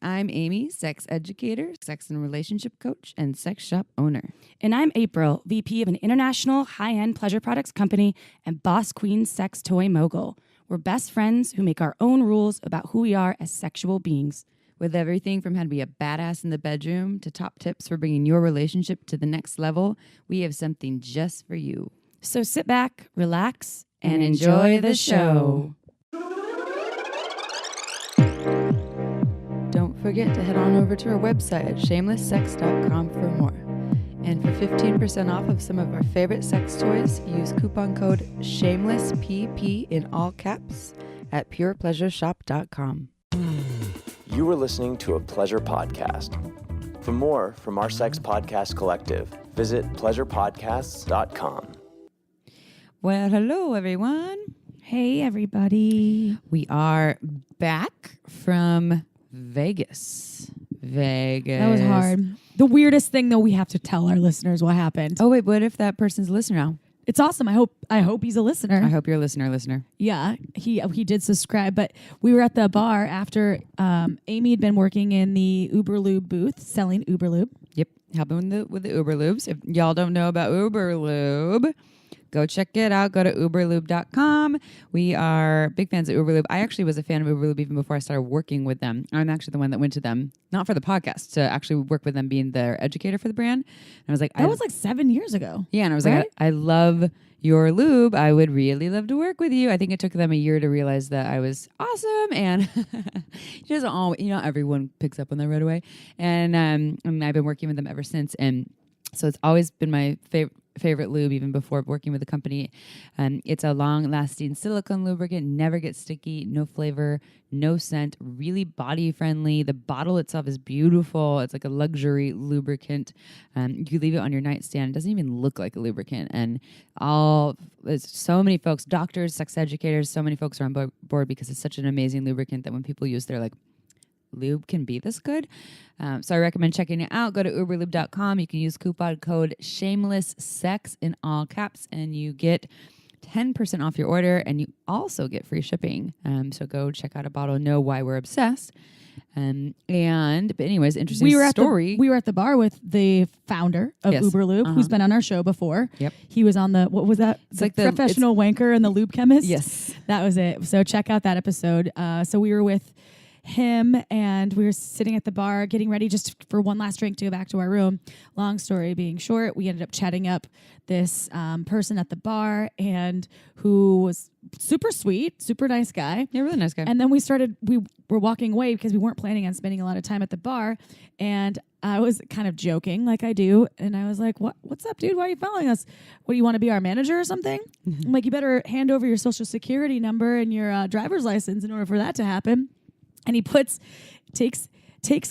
I'm Amy, sex educator, sex and relationship coach, and sex shop owner. And I'm April, VP of an international high-end pleasure products company and boss queen sex toy mogul. We're best friends who make our own rules about who we are as sexual beings. With everything from how to be a badass in the bedroom to top tips for bringing your relationship to the next level, we have something just for you. So sit back, relax, and enjoy the show. Don't forget to head on over to our website at shamelesssex.com for more. And for 15% off of some of our favorite sex toys, use coupon code SHAMELESSPP in all caps at purepleasureshop.com. You are listening to a pleasure podcast. For more from our sex podcast collective, visit pleasurepodcasts.com. Well, hello, everyone. Hey, everybody. We are back from Vegas. That was hard. The weirdest thing, though, we have to tell our listeners what happened. Oh, wait, what if that person's a listener now? It's awesome. I hope he's a listener. I hope you're a listener. Yeah, he did subscribe, but we were at the bar after Amy had been working in the Uber Lube booth selling Uber Lube. Yep, helping with the Uber Lubes. If y'all don't know about Uber Lube, go check it out. Go to uberlube.com. We are big fans of Uber Lube. I actually was a fan of Uber Lube even before I started working with them. I'm actually the one that went to them, not for the podcast, to actually work with them being their educator for the brand. And I was like, that was like 7 years ago. Yeah, and I was right? like, I love your lube. I would really love to work with you. I think it took them a year to realize that I was awesome. And it doesn't always, everyone picks up on that right away. And I've been working with them ever since. And so it's always been my favorite lube, even before working with the company. It's a long-lasting silicone lubricant, never gets sticky, no flavor, no scent, really body-friendly. The bottle itself is beautiful. It's like a luxury lubricant. You leave it on your nightstand. It doesn't even look like a lubricant. And there's so many folks, doctors, sex educators, so many folks are on board because it's such an amazing lubricant that when people use, they're like, lube can be this good. So I recommend checking it out. Go to uberlube.com. You can use coupon code SHAMELESSSEX in all caps and you get 10% off your order and you also get free shipping. So go check out a bottle, know why we're obsessed. But anyways, interesting story. We were at the bar with the founder of Uber Lube, who's been on our show before. Yep. He was on what was that? It's like the professional wanker and the lube chemist. Yes. That was it. So check out that episode. So we were with him and we were sitting at the bar getting ready just for one last drink to go back to our room. Long story being short, we ended up chatting up this person at the bar and who was super sweet, super nice guy. Yeah, really nice guy. And then we were walking away because we weren't planning on spending a lot of time at the bar. And I was kind of joking like I do. And I was like, what's up, dude? Why are you following us? What, do you want to be our manager or something? I'm like, you better hand over your social security number and your driver's license in order for that to happen. And he takes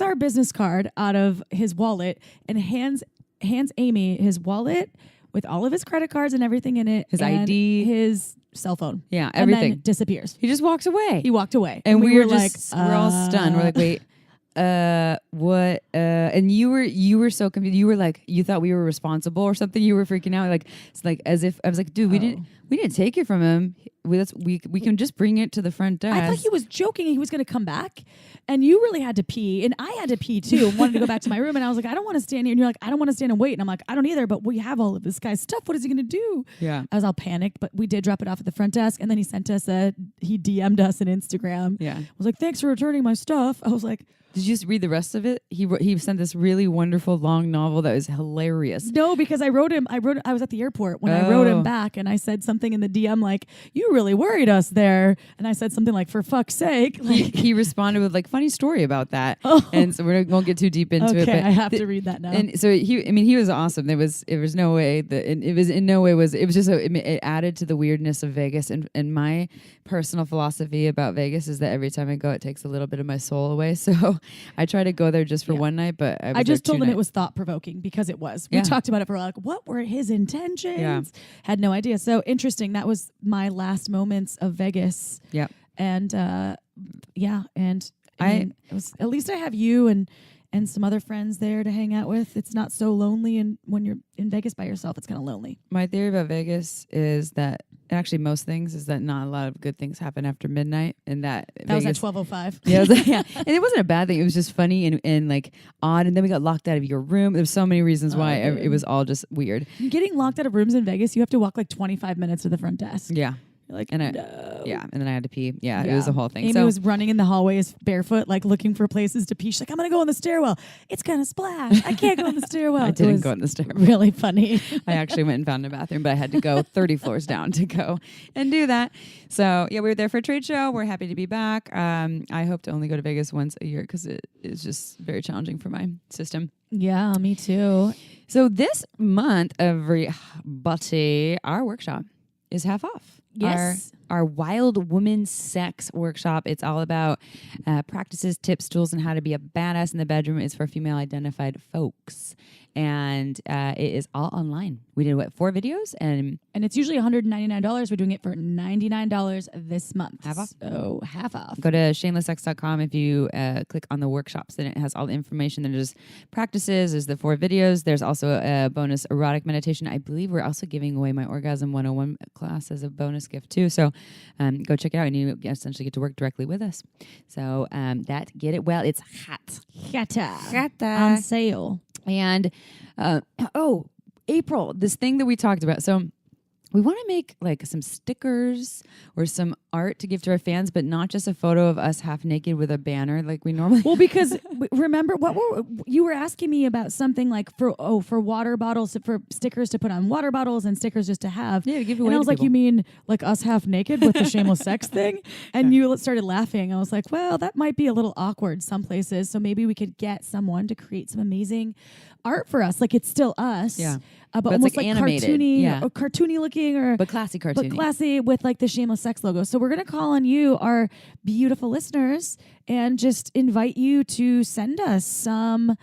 our business card out of his wallet and hands Amy his wallet with all of his credit cards and everything in it. His and ID. His cell phone. Yeah, everything. And then disappears. He just walks away. He walked away. And we were like, we're all stunned. We're like, wait, what? And you were so confused. You were like, you thought we were responsible or something. You were freaking out. Like, it's like as if I was like, dude, we didn't take it from him. We can just bring it to the front desk. I thought he was joking. He was going to come back, and you really had to pee, and I had to pee too. And wanted to go back to my room, and I was like, I don't want to stand here. And you're like, I don't want to stand and wait. And I'm like, I don't either. But we have all of this guy's stuff. What is he going to do? Yeah, I was all panicked, but we did drop it off at the front desk, and then he DM'd us on Instagram. Yeah, I was like, thanks for returning my stuff. I was like, did you just read the rest of it? He sent this really wonderful long novel that was hilarious. No, because I wrote him. I was at the airport when I wrote him back, and I said something in the DM like, "You really worried us there," and I said something like, "For fuck's sake!" Like, he responded with like funny story about that, and so we won't get too deep into it. Okay, But I have to read that now. And so he was awesome. It was no way that it was in no way was it was just it added to the weirdness of Vegas. And my personal philosophy about Vegas is that every time I go, it takes a little bit of my soul away. So I try to go there just for one night, but I just told him it was thought-provoking because it was. We talked about it for like, what were his intentions? Yeah. Had no idea. So interesting. That was my last moments of Vegas. Yep. And and I mean, it was, at least I have you and some other friends there to hang out with. It's not so lonely, and when you're in Vegas by yourself, it's kind of lonely. My theory about Vegas is that actually most things is that not a lot of good things happen after midnight, and that was at Vegas- 12:05. Yeah, yeah, and it wasn't a bad thing. It was just funny and like odd. And then we got locked out of your room. There's so many reasons why it was all just weird. Getting locked out of rooms in Vegas, you have to walk like 25 minutes to the front desk. Yeah, You're like, and no. and then I had to pee. Yeah, it was a whole thing. Amy so was running in the hallways barefoot, like looking for places to pee. She's like, I'm gonna go in the stairwell. It's gonna splash. I can't go in the stairwell. I didn't go in the stairwell. Really funny. I actually went and found a bathroom, but I had to go 30 floors down to go and do that. So yeah, we were there for a trade show. We're happy to be back. I hope to only go to Vegas once a year because it is just very challenging for my system. Yeah, me too. So this month, everybody, our workshop is half off. Yes. Our Wild Woman Sex workshop. It's all about practices, tips, tools, and how to be a badass in the bedroom. It's for female identified folks. And it is all online. We did 4 videos and it's usually $199. We're doing it for $99 this month. Half off? So half off. Go to shamelesssex.com. If you click on the workshops, then it has all the information. Then there's practices. There's the 4 videos. There's also a bonus erotic meditation. I believe we're also giving away my Orgasm 101 class as a bonus gift too. So go check it out, and you essentially get to work directly with us. So get it well. It's hot. On sale. And April, this thing that we talked about. So we want to make like some stickers or some art to give to our fans, but not just a photo of us half naked with a banner like we normally. Well, because remember you were asking me about something like for water bottles, for stickers to put on water bottles and stickers just to have. Yeah, to give away. And I was to like, people. you mean like us half naked with the shameless sex thing? And you started laughing. I was like, well, that might be a little awkward some places. So maybe we could get someone to create some amazing art for us. Like it's still us. Yeah. But it's almost like like animated. cartoony, Yeah. or cartoony looking, or But classy cartoony. but classy with like the shameless sex logo. So we're gonna call on you, our beautiful listeners, and just invite you to send us some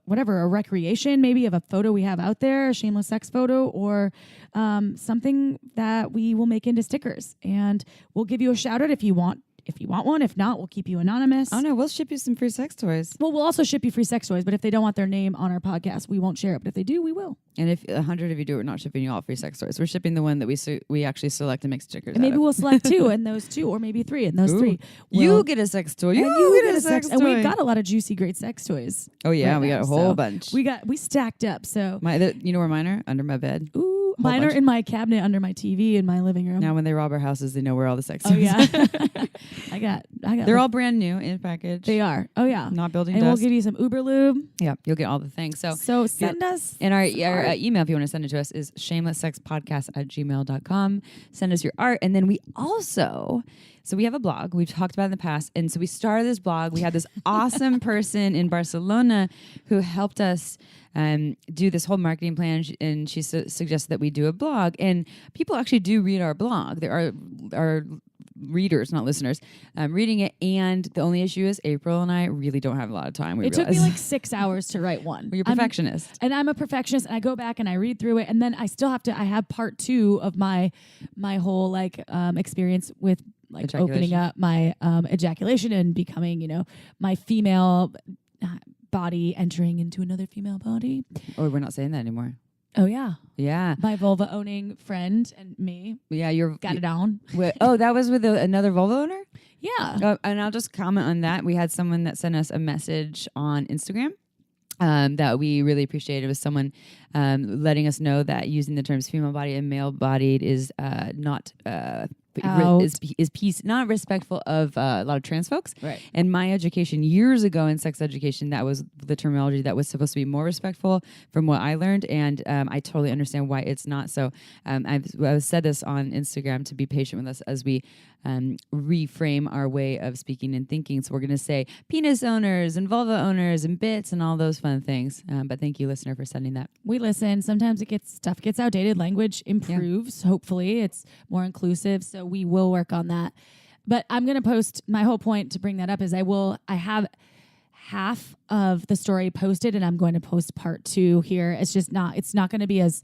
whatever, a recreation maybe of a photo we have out there, a shameless sex photo, or something that we will make into stickers, and we'll give you a shout out if you want one. If not, we'll keep you anonymous. Oh no, we'll ship you some free sex toys. Well, we'll also ship you free sex toys, but if they don't want their name on our podcast, we won't share it. But if they do, we will. And if 100 of you do, we're not shipping you all free sex toys. We're shipping the one that we actually select and make stickers. And maybe out of. we'll select 2 and those 2, or maybe 3 and those 3. You get a sex toy. You get a sex toy. And we've got a lot of juicy, great sex toys. Oh yeah, right we now, got a whole so bunch. We stacked up. So You know where mine are? Under my bed. ooh, mine are bunch. in my cabinet under my TV in my living room. Now when they rob our houses, they know where all the sex Oh toys yeah, are. I got. They're all brand new in package. They are. Oh yeah. Not building And dust. we'll give you some Uber lube. Yeah, you'll get all the things. So send us. And our email, if you want to send it to us, is shamelesssexpodcast@gmail.com. Send us your art. And then we also, so we have a blog. We've talked about it in the past. And so we started this blog. We had this awesome person in Barcelona who helped us do this whole marketing plan. And she suggested that we do a blog. And people actually do read our blog. There are readers, not listeners, reading it. And the only issue is April and I really don't have a lot of time. It took me like 6 hours to write one. Well, you're a perfectionist. I'm a perfectionist, and I go back and I read through it, and then I still have to. I have part 2 of my whole experience with opening up my ejaculation and becoming, my female body entering into another female body. Oh, we're not saying that anymore. Oh yeah, Yeah. my vulva owning friend and me Yeah, you're got it on. that was with another Volvo owner? Yeah. And I'll just comment on that. We had someone that sent us a message on Instagram that we really appreciated. It was someone letting us know that using the terms female body and male bodied is not not respectful of a lot of trans folks. Right. And my education years ago in sex education, that was the terminology that was supposed to be more respectful from what I learned. And I totally understand why it's not. So I've said this on Instagram to be patient with us as we reframe our way of speaking and thinking. So we're going to say penis owners and vulva owners and bits and all those fun things. But thank you, listener, for sending that. We listen. Sometimes stuff gets outdated. Language improves. Yeah. Hopefully it's more inclusive. So we will work on that. But I'm going to post, my whole point to bring that up is I have half of the story posted, and I'm going to post part 2 here. It's not going to be as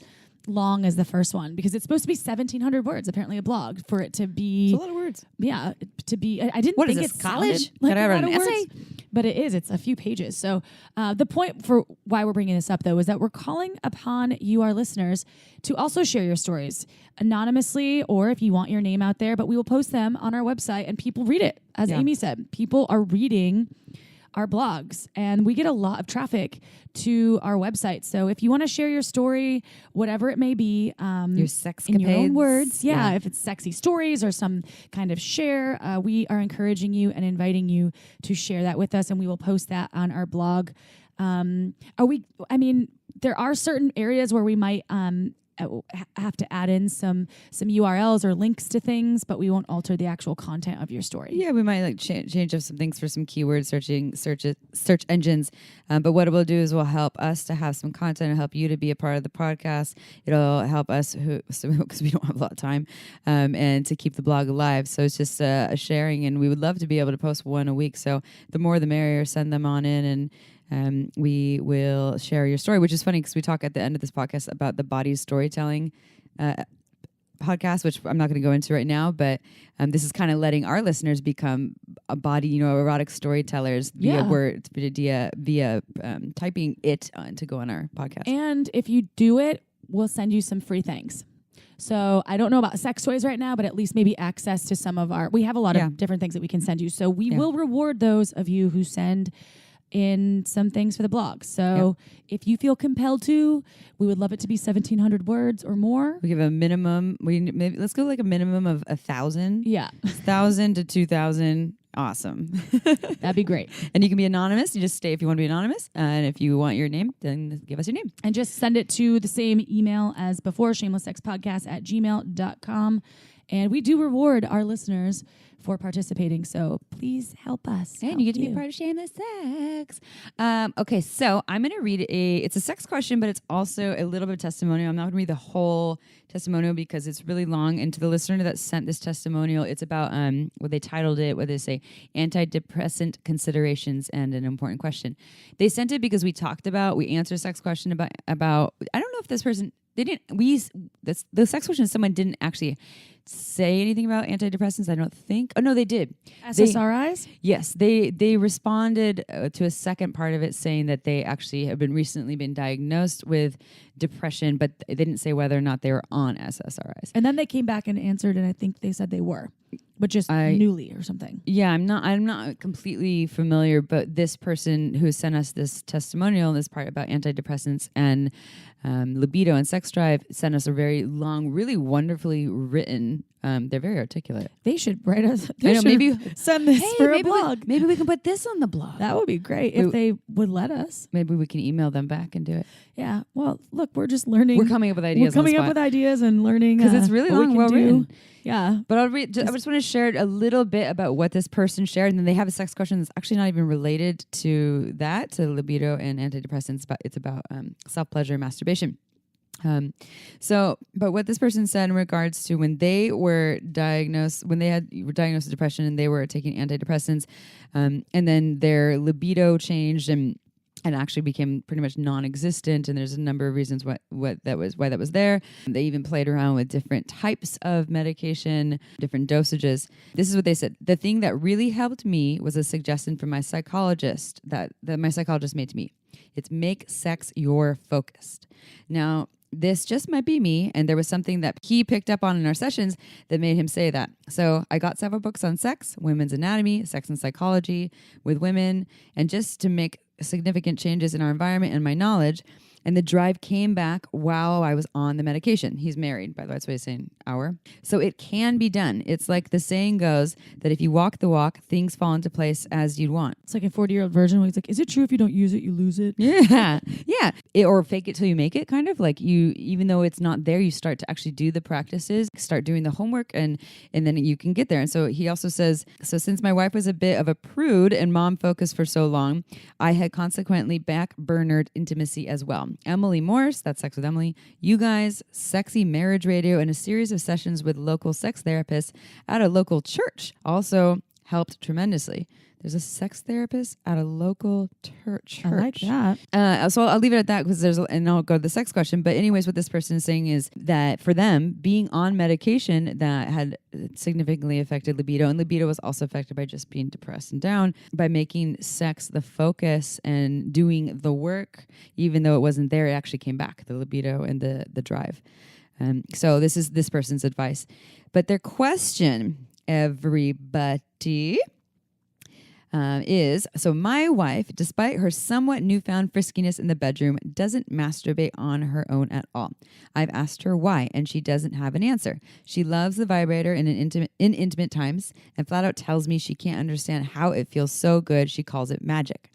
long as the first one because it's supposed to be 1,700 words, apparently a blog, for it to be... It's a lot of words. Yeah, to be... I didn't What think is this, it college? sounded like Gotta a write lot an of essay? words, but it is. It's a few pages. So the point for why we're bringing this up, though, is that we're calling upon you, our listeners, to also share your stories anonymously or if you want your name out there, but we will post them on our website and people read it. As Amy said, people are reading our blogs and we get a lot of traffic to our website. So if you want to share your story, whatever it may be, Your sexcapades. in your own words, if it's sexy stories or some kind of share, we are encouraging you and inviting you to share that with us and we will post that on our blog. There are certain areas where we might have to add in some URLs or links to things, but we won't alter the actual content of your story. Yeah, we might like change up some things for some keyword search engines. But what it will do is will help us to have some content and help you to be a part of the podcast. It'll help us because we don't have a lot of time and to keep the blog alive. So it's just a sharing, and we would love to be able to post one a week. So the more the merrier. Send them on in and. We will share your story, which is funny because we talk at the end of this podcast about the body storytelling podcast, which I'm not going to go into right now, but this is kind of letting our listeners become a body, erotic storytellers via words, via typing it to go on our podcast. And if you do it, we'll send you some free things. So I don't know about sex toys right now, but at least maybe access to some of we have a lot of different things that we can send you. So we will reward those of you who send in some things for the blog. So if you feel compelled to, we would love it to be 1,700 words or more. We give a minimum. Let's go like a minimum of 1,000. Yeah. 1,000 to 2,000. Awesome. That'd be great. And you can be anonymous. You just stay if you want to be anonymous. And if you want your name, then give us your name. And just send it to the same email as before, shamelesssexpodcast@gmail.com. And we do reward our listeners for participating. So please help us. And you get to be part of Shameless Sex. Okay, so I'm going to read it's a sex question, but it's also a little bit of testimonial. I'm not going to read the whole testimonial because it's really long. And to the listener that sent this testimonial, it's about what they titled it, what they say, antidepressant considerations and an important question. They sent it because we answered a sex question about I don't know if this person, the sex question, someone didn't actually say anything about antidepressants, I don't think. Oh, no, they did. SSRIs? Yes. They responded to a second part of it saying that they actually have recently been diagnosed with depression, but they didn't say whether or not they were on SSRIs. And then they came back and answered, and I think they said they were, but just newly or something. Yeah, I'm not completely familiar, but this person who sent us this testimonial, this part about antidepressants and libido and sex drive, sent us a very long, really wonderfully written. They're very articulate. They should write us. Maybe send this for a blog. Maybe we can put this on the blog. That would be great if they would let us. Maybe we can email them back and do it. Yeah. Well, look, we're just learning. We're coming up with ideas. We're coming up with ideas and learning because it's really long, well written. Yeah. But I just want to share a little bit about what this person shared, and then they have a sex question that's actually not even related to that, to libido and antidepressants, but it's about self-pleasure and masturbation. But what this person said in regards to when they were diagnosed with depression and they were taking antidepressants, and then their libido changed and actually became pretty much non-existent. And there's a number of reasons why that was there. They even played around with different types of medication, different dosages. This is what they said. The thing that really helped me was a suggestion from my psychologist that my psychologist made to me. It's make sex your focus. Now, this just might be me, and there was something that he picked up on in our sessions that made him say that. So I got several books on sex, women's anatomy, sex and psychology with women, and just to make significant changes in our environment and my knowledge. And the drive came back while I was on the medication. He's married, by the way, that's what he's saying, So it can be done. It's like the saying goes that if you walk the walk, things fall into place as you'd want. It's like a 40-year-old version where he's like, is it true if you don't use it, you lose it? Yeah. Yeah. Or fake it till you make it, kind of. Like even though it's not there, you start to actually do the practices, start doing the homework, and then you can get there. And so he also says, so since my wife was a bit of a prude and mom focused for so long, I had consequently back-burnered intimacy as well. Emily Morse, that's Sex with Emily, you guys, sexy marriage radio, and a series of sessions with local sex therapists at a local church. Also, helped tremendously. There's a sex therapist at a local church. I like that. So I'll leave it at that because and I'll go to the sex question. But anyways, what this person is saying is that for them, being on medication that had significantly affected libido, and libido was also affected by just being depressed and down, by making sex the focus and doing the work, even though it wasn't there, it actually came back, the libido and the drive. So this is this person's advice. But their question, everybody, is, so my wife, despite her somewhat newfound friskiness in the bedroom, doesn't masturbate on her own at all. I've asked her why, and she doesn't have an answer. She loves the vibrator in intimate times, and flat out tells me she can't understand how it feels so good. She calls it magic,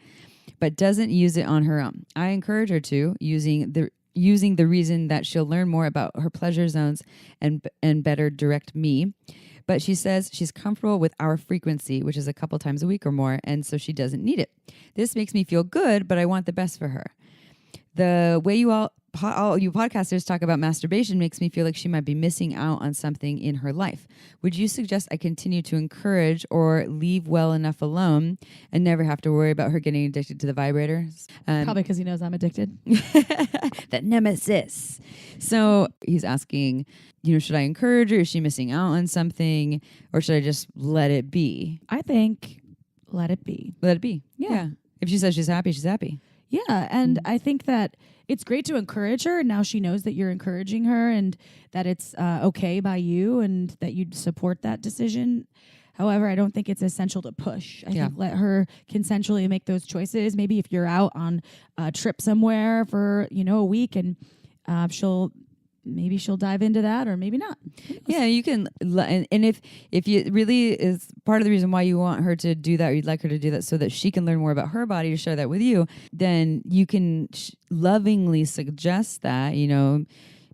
but doesn't use it on her own. I encourage her to, using the reason that she'll learn more about her pleasure zones and better direct me. But she says she's comfortable with our frequency, which is a couple times a week or more, and so she doesn't need it. This makes me feel good, but I want the best for her. The way you all you podcasters talk about masturbation makes me feel like she might be missing out on something in her life. Would you suggest I continue to encourage or leave well enough alone and never have to worry about her getting addicted to the vibrator? Probably because he knows I'm addicted. That nemesis. So he's asking, should I encourage her? Is she missing out on something? Or should I just let it be? I think let it be. Let it be. Yeah. If she says she's happy, she's happy. Yeah, and I think that it's great to encourage her. Now she knows that you're encouraging her and that it's okay by you and that you'd support that decision. However, I don't think it's essential to push. I think let her consensually make those choices. Maybe if you're out on a trip somewhere for, a week and she'll dive into that or maybe not. Yeah, you can. And if you really is part of the reason why you want her to do that, or you'd like her to do that so that she can learn more about her body to share that with you, then you can lovingly suggest that,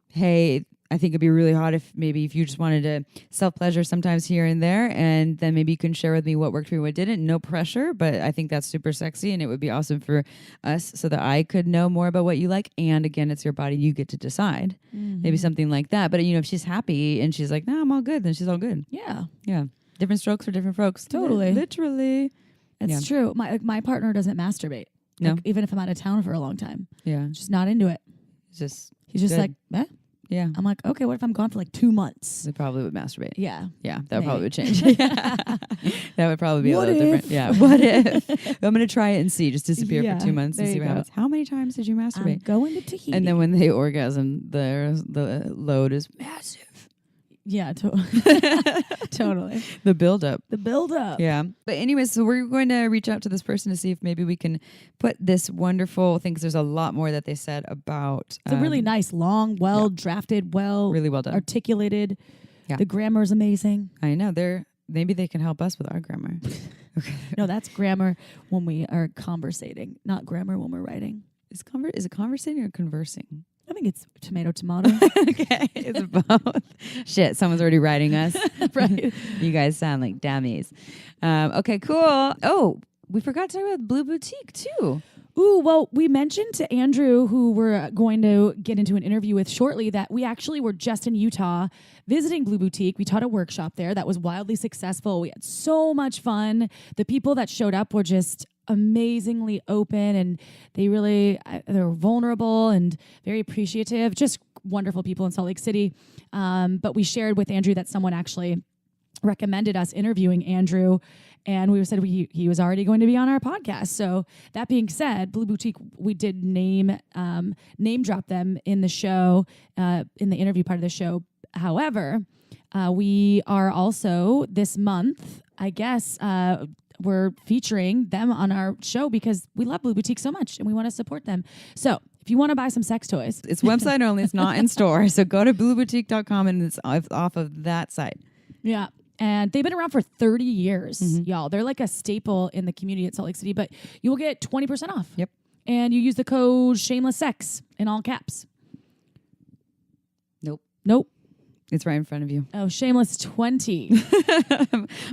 hey, I think it'd be really hot if you just wanted to self-pleasure sometimes here and there, and then maybe you can share with me what worked for you, what didn't. No pressure, but I think that's super sexy, and it would be awesome for us so that I could know more about what you like. And again, it's your body. You get to decide. Mm-hmm. Maybe something like that. But, if she's happy and she's like, no, I'm all good, then she's all good. Yeah. Yeah. Different strokes for different folks. Totally. Literally. It's true. My partner doesn't masturbate. No. Even if I'm out of town for a long time. Yeah. Just not into it. He's just good. like, eh? Yeah. I'm like, okay, what if I'm gone for like 2 months? They probably would masturbate. Yeah. Yeah. That probably would change. That would probably be What a little if? different. Yeah. What if? I'm going to try it and see. Just disappear for 2 months and there see you what go. happens. How many times did you masturbate? I'm going to Tahiti. And then when they orgasm, the load is massive. Yeah, totally. The buildup. The buildup. Yeah. But anyways, so we're going to reach out to this person to see if maybe we can put this wonderful thing, because there's a lot more that they said about. It's a really nice, long, drafted, really well done, articulated. Yeah. The grammar is amazing. I know. Maybe they can help us with our grammar. Okay. No, that's grammar when we are conversating, not grammar when we're writing. Is it conversating or conversing? I think it's tomato. Okay, it's both. Shit, someone's already writing us. Right. You guys sound like dummies. Okay, cool. Oh, we forgot to talk about Blue Boutique too. Ooh, well, we mentioned to Andrew, who we're going to get into an interview with shortly, that we actually were just in Utah visiting Blue Boutique. We taught a workshop there that was wildly successful. We had so much fun. The people that showed up were just amazingly open, and they were vulnerable and very appreciative. Just wonderful people in Salt Lake City. But we shared with Andrew that someone actually recommended us interviewing Andrew, and we said he was already going to be on our podcast. So that being said, Blue Boutique, we did name drop them in the show, in the interview part of the show. However, we are also this month, I guess, we're featuring them on our show because we love Blue Boutique so much and we want to support them. So if you want to buy some sex toys, it's website only. It's not in store. So go to blueboutique.com and it's off of that site. Yeah. And they've been around for 30 years, y'all. They're like a staple in the community at Salt Lake City, but you will get 20% off. Yep. And you use the code shamelesssex in all caps. Nope. It's right in front of you. Oh, shameless 20.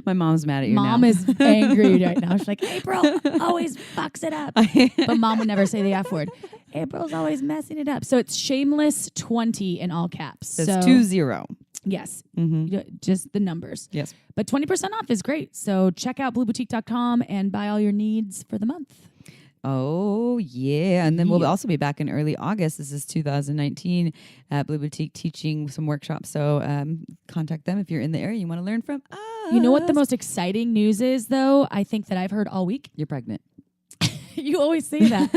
My mom's mad at you Mom now. is angry right now. She's like, April always fucks it up. But Mom would never say the F word. April's always messing it up. So it's shameless 20 in all caps. That's 20. Yes. Mm-hmm. Just the numbers. Yes. But 20% off is great. So check out blueboutique.com and buy all your needs for the month. Oh, yeah. And then we'll also be back in early August. This is 2019 at Blue Boutique teaching some workshops. So contact them if you're in the area you want to learn from us. You know what the most exciting news is, though? I think that I've heard all week. You're pregnant. You always say that.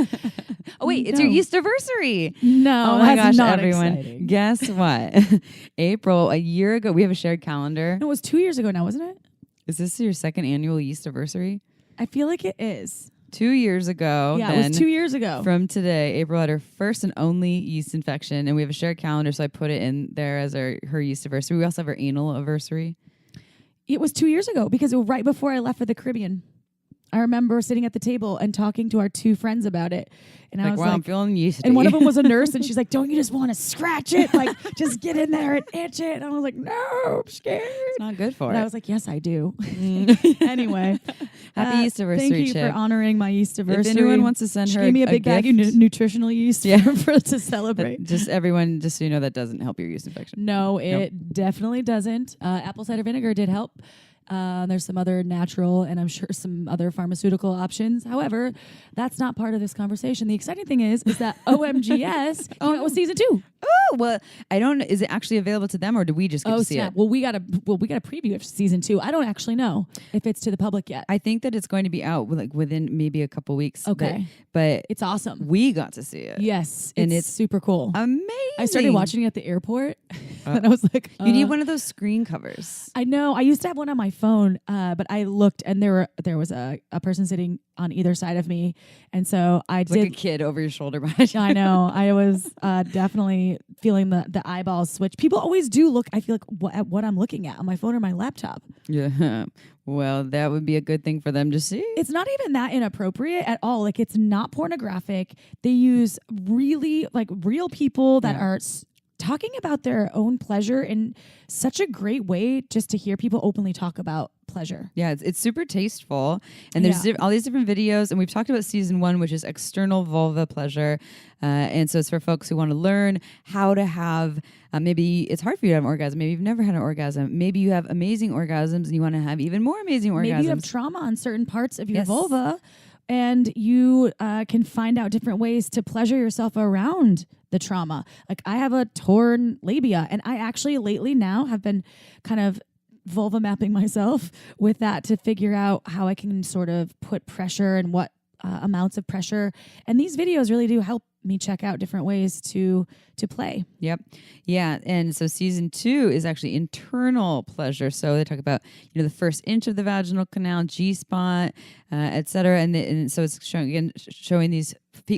Oh, wait. It's your Yeastiversary. No, oh, my that's gosh, not everyone. exciting. Guess what? April, a year ago, we have a shared calendar. No, it was 2 years ago now, wasn't it? Is this your second annual Yeastiversary? I feel like it is. 2 years ago. Yeah, it was 2 years ago. From today, April had her first and only yeast infection, and we have a shared calendar, so I put it in there as her Yeastiversary. We also have our anal anniversary. It was 2 years ago because it was right before I left for the Caribbean. I remember sitting at the table and talking to our two friends about it. And I was I'm feeling yeasty. And one of them was a nurse, and she's like, don't you just want to scratch it? Like, just get in there and itch it. And I was like, no, I'm scared. It's not good for and it. I was like, yes, I do. Anyway. Happy Yeastiversary, Thank you Chip. for honoring my Yeastiversary. If anyone wants to send she her gave me a big bag of nutritional yeast to celebrate. Just everyone, just so you know, that doesn't help your yeast infection. No, it definitely doesn't. Apple cider vinegar did help. There's some other natural and I'm sure some other pharmaceutical options. However, that's not part of this conversation. The exciting thing is that OMG Yes came out with season 2. Oh, well, I don't. Is it actually available to them, or do we just get to see it? Well, we got a preview of season 2. I don't actually know if it's to the public yet. I think that it's going to be out within maybe a couple weeks. Okay, but it's awesome. We got to see it. Yes, and it's super cool. Amazing. I started watching it at the airport, and I was like, "You need one of those screen covers." I know. I used to have one on my phone, but I looked, and there was a person sitting on either side of me, and so I did like a kid over your shoulder behind you. I know. I was definitely feeling the eyeballs switch. People always do look, I feel like, at what I'm looking at on my phone or my laptop. Yeah. Well, that would be a good thing for them to see. It's not even that inappropriate at all. Like, it's not pornographic. They use really, like, real people that are talking about their own pleasure in such a great way, just to hear people openly talk about pleasure. Yeah, it's super tasteful, and there's all these different videos, and we've talked about season 1, which is external vulva pleasure, and so it's for folks who want to learn how to have, maybe it's hard for you to have an orgasm, maybe you've never had an orgasm, maybe you have amazing orgasms and you want to have even more amazing orgasms. Maybe you have trauma on certain parts of your vulva, and you can find out different ways to pleasure yourself around the trauma. Like, I have a torn labia, and I actually lately now have been kind of vulva mapping myself with that to figure out how I can sort of put pressure and what amounts of pressure. And these videos really do help me check out different ways to play. Yep. Yeah. And so season 2 is actually internal pleasure. So they talk about, the first inch of the vaginal canal, G-spot, et cetera. And so it's showing these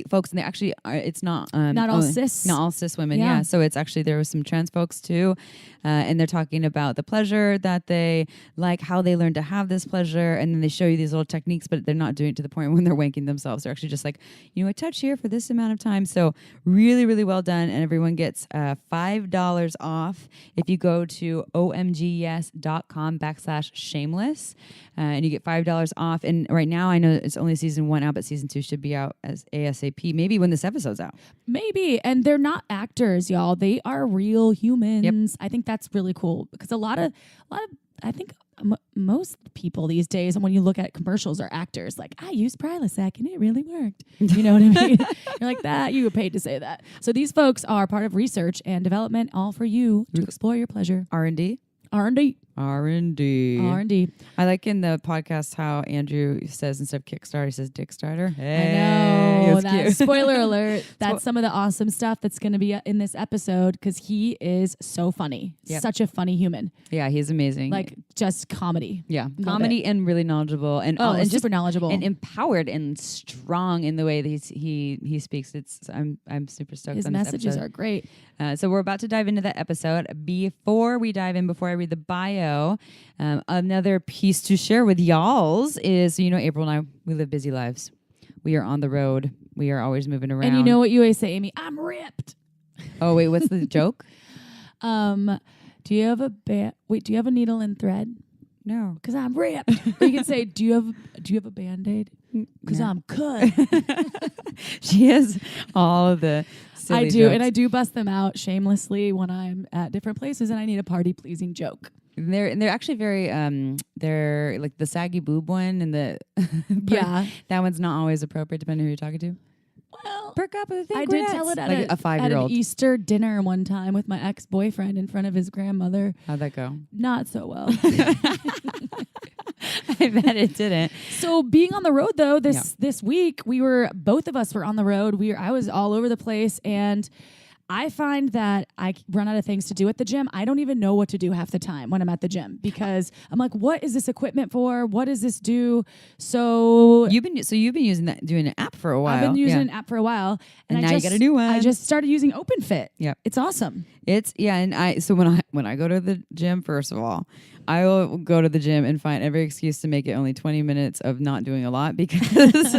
folks, and they actually are, it's not all cis. Not all cis women. Yeah. So it's actually, there was some trans folks too. And they're talking about the pleasure that they like, how they learn to have this pleasure. And then they show you these little techniques, but they're not doing it to the point when they're wanking themselves. They're actually just like, a touch here for this amount of time. So really, really well done. And everyone gets $5 off if you go to omgyes.com/shameless. And you get $5 off. And right now, I know it's only season 1 out, but season 2 should be out as ASAP. Maybe when this episode's out. Maybe. And they're not actors, y'all. They are real humans. Yep. I think that's really cool because a lot of I think most people these days, and when you look at commercials, are actors. Like, I used Prilosec and it really worked. You know what I mean? You're like, that, you were paid to say that. So these folks are part of research and development, all for you to explore your pleasure. R&D. R&D. R&D. R&D. I like in the podcast how Andrew says instead of Kickstarter, he says Dickstarter. I Hey, know. That's cute. spoiler alert. That's some of the awesome stuff that's going to be in this episode because he is so funny. Yep. Such a funny human. Yeah, he's amazing. Like, just comedy. Yeah, Love comedy it. and really knowledgeable and and just super knowledgeable and empowered and strong in the way that he speaks. I'm super stoked. His on this messages episode. are great. So we're about to dive into that episode. Before we dive in, before I read the bio, another piece to share with y'alls is, April and I, we live busy lives. We are on the road. We are always moving around. And you know what you always say, Amy? I'm ripped. Oh, wait, what's the joke? Do you have a do you have a needle and thread? No. Because I'm ripped. Or you can say, do you have a Band-Aid? Because No. I'm cut. She has all of the silly I do, jokes. and I do bust them out shamelessly when I'm at different places and I need a party pleasing joke. And they're actually very they're like the saggy boob one and the Yeah. that one's not always appropriate depending on who you're talking to. Well, Perk up with the I did tell it at like a at 5-year-old. an Easter dinner one time with my ex-boyfriend in front of his grandmother. How'd that go? Not so well. I bet it didn't. So being on the road though, this week both of us were on the road. I was all over the place, and I find that I run out of things to do at the gym. I don't even know what to do half the time when I'm at the gym because I'm like, what is this equipment for? What does this do? So You've been doing an app for a while. I've been using an app for a while, and now you got a new one. I just started using OpenFit. Yep. It's awesome. So when I go to the gym, first of all, I will go to the gym and find every excuse to make it only 20 minutes of not doing a lot because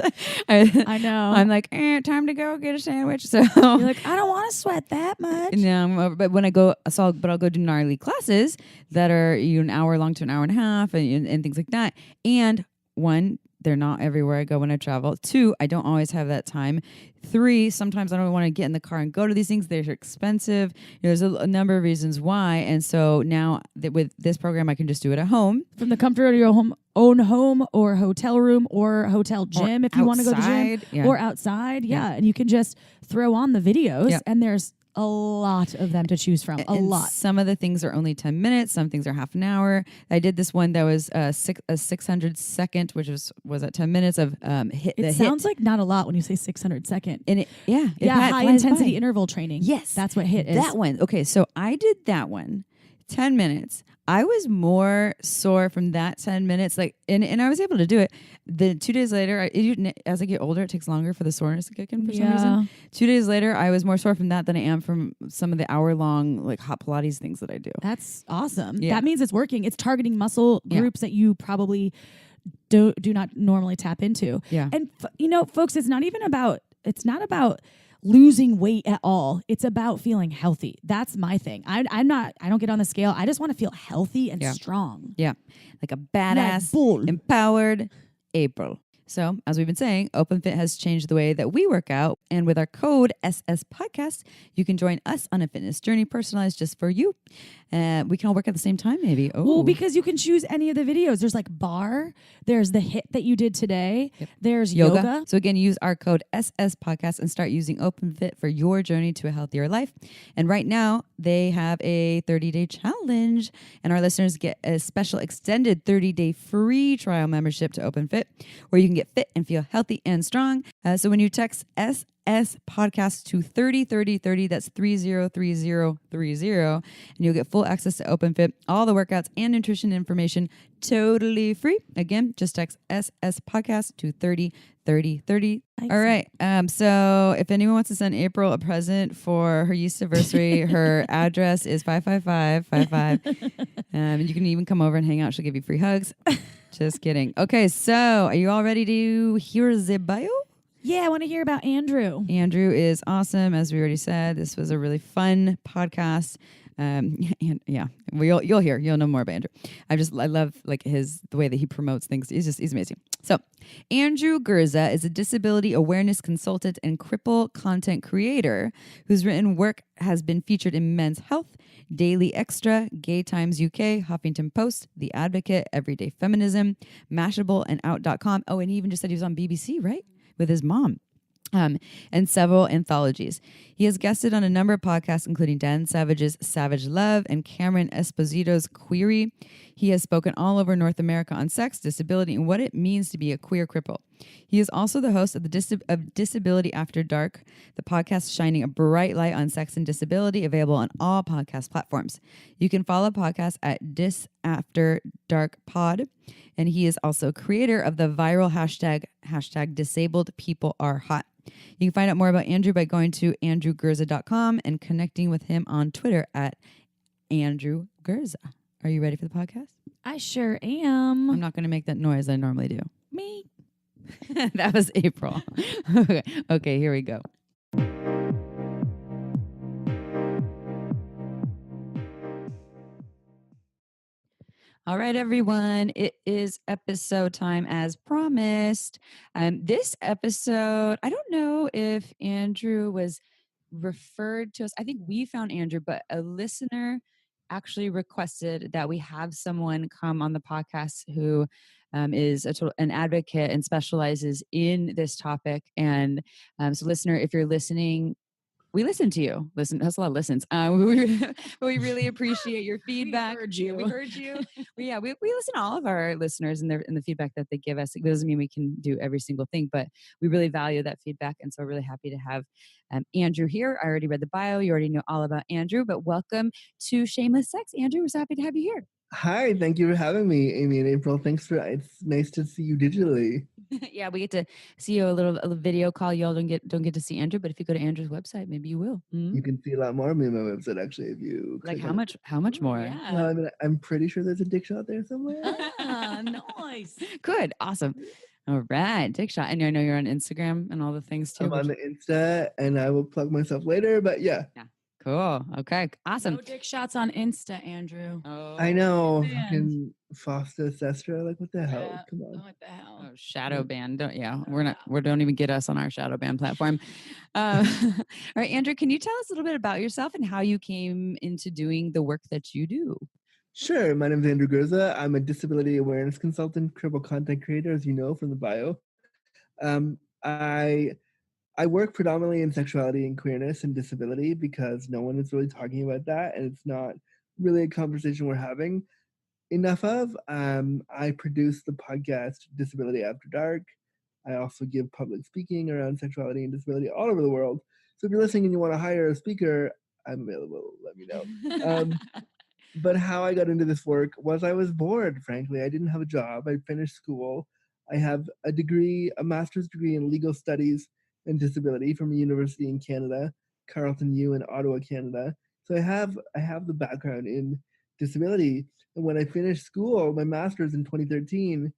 I know. I'm like, time to go get a sandwich. So you're like, I don't want to sweat that much. No, but when I go, I'll go do gnarly classes that are an hour long to an hour and a half and things like that. And one, they're not everywhere I go when I travel. 2, I don't always have that time. 3, sometimes I don't want to get in the car and go to these things. They're expensive. There's a number of reasons why. And so now that with this program, I can just do it at home. From the comfort of your own home or hotel room or hotel gym if you want to go to the gym or outside. Yeah. And you can just throw on the videos and there's a lot of them to choose from. A lot. Some of the things are only 10 minutes. Some things are half an hour. I did this one that was a 600 second, which was at 10 minutes of hit. It sounds like not a lot when you say 600 second. And high intensity interval training. Yes. That's what hit is. That one. Okay. So I did that one, 10 minutes. I was more sore from that 10 minutes, and I was able to do it. The 2 days later, as I get older, it takes longer for the soreness to kick in for some reason. 2 days later, I was more sore from that than I am from some of the hour-long hot Pilates things that I do. That's awesome. Yeah. That means it's working. It's targeting muscle groups that you probably do not normally tap into. Yeah. And folks, it's not about losing weight at all. It's about feeling healthy. That's my thing. I don't get on the scale. I just want to feel healthy and strong. Yeah. Like a badass, bull. empowered April. So, as we've been saying, OpenFit has changed the way that we work out. And with our code SSPodcast, you can join us on a fitness journey personalized just for you. We can all work at the same time, maybe. Oh. Well, because you can choose any of the videos. There's bar. There's the HIIT that you did today. Yep. There's yoga. So again, use our code SSPodcast and start using OpenFit for your journey to a healthier life. And right now, they have a 30-day challenge. And our listeners get a special extended 30-day free trial membership to OpenFit, where you can get fit and feel healthy and strong. So when you text SS podcast to 303030, that's 303030, and you'll get full access to OpenFit, all the workouts and nutrition information totally free. Again, just text SS podcast to 303030. All right. So if anyone wants to send April a present for her yeast anniversary, her address is 55555. You can even come over and hang out. She'll give you free hugs. Just kidding. Okay, so are you all ready to hear the bio? Yeah, I want to hear about Andrew. Andrew is awesome, as we already said. This was a really fun podcast. And yeah, you'll know more about Andrew. I love the way that he promotes things. He's amazing. So Andrew Gurza is a disability awareness consultant and Cripple Content Creator whose written work has been featured in Men's Health, Daily Extra, Gay Times UK, Huffington Post, The Advocate, Everyday Feminism, Mashable, and Out.com. Oh, and he even just said he was on BBC, right? With his mom. And several anthologies. He has guested on a number of podcasts, including Dan Savage's Savage Love and Cameron Esposito's Query. He has spoken all over North America on sex, disability, and what it means to be a queer cripple. He is also the host of Disability After Dark, the podcast shining a bright light on sex and disability, available on all podcast platforms. You can follow podcasts at Dis After Dark Pod, and he is also creator of the viral hashtag Disabled People Are Hot. You can find out more about Andrew by going to andrewgurza.com and connecting with him on Twitter at Andrew Gurza. Are you ready for the podcast? I sure am. I'm not going to make that noise I normally do. Me. That was April. Okay, here we go. All right, everyone. It is episode time as promised. This episode, I don't know if Andrew was referred to us. I think we found Andrew, but a listener actually requested that we have someone come on the podcast who is an advocate and specializes in this topic. And so, listener, if you're listening, we listen to you. That's a lot of listens. We really appreciate your feedback. We heard you. We heard you. We listen to all of our listeners and the feedback that they give us. It doesn't mean we can do every single thing, but we really value that feedback. And so we're really happy to have Andrew here. I already read the bio. You already know all about Andrew, but welcome to Shameless Sex. Andrew, we're so happy to have you here. Hi, thank you for having me, Amy and April. It's nice to see you digitally. Yeah, we get to see you a little video call. Y'all don't get to see Andrew, but if you go to Andrew's website, maybe you will. Mm-hmm. You can see a lot more of me on my website, actually, if you like how much more? Yeah. Well, I mean, I'm pretty sure there's a dick shot there somewhere. Nice. Good, awesome. All right, dick shot. And I know you're on Instagram and all the things too. I'm on the Insta, and I will plug myself later. But yeah. Cool. Okay. Awesome. No dick shots on Insta, Andrew. Oh, I know. man. Fucking Foster Sestra. Like, what the hell? Yeah. Come on. What the hell? Oh, shadow ban. Don't even get us on our shadow ban platform. All right, Andrew, can you tell us a little bit about yourself and how you came into doing the work that you do? Sure. My name is Andrew Gurza. I'm a disability awareness consultant, Cripple Content Creator, as you know from the bio. I work predominantly in sexuality and queerness and disability because no one is really talking about that, and it's not really a conversation we're having enough of. I produce the podcast Disability After Dark. I also give public speaking around sexuality and disability all over the world. So if you're listening and you want to hire a speaker, I'm available. Let me know. But how I got into this work was I was bored, frankly. I didn't have a job. I finished school. I have a master's degree in legal studies and disability from a university in Canada, Carleton U in Ottawa, Canada. So I have the background in disability. And when I finished school, my master's in 2013,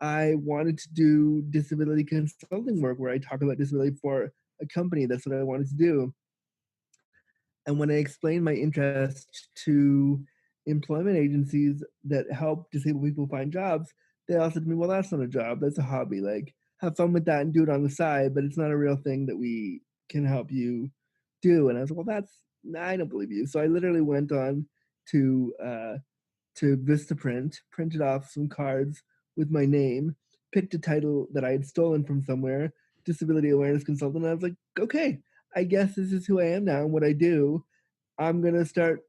I wanted to do disability consulting work where I talk about disability for a company. That's what I wanted to do. And when I explained my interest to employment agencies that help disabled people find jobs, they all said to me, well, that's not a job, that's a hobby. Like, have fun with that and do it on the side, but it's not a real thing that we can help you do. And I was like, well, I don't believe you. So I literally went on to Vistaprint, printed off some cards with my name, picked a title that I had stolen from somewhere, disability awareness consultant. And I was like, okay, I guess this is who I am now and what I do. I'm going to start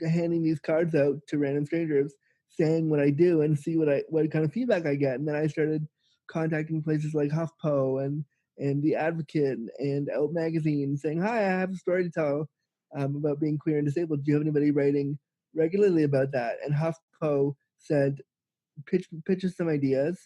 handing these cards out to random strangers, saying what I do and see what kind of feedback I get. And then I started contacting places like HuffPo and The Advocate and Out Magazine, saying, hi, I have a story to tell about being queer and disabled. Do you have anybody writing regularly about that? And HuffPo said, pitch us some ideas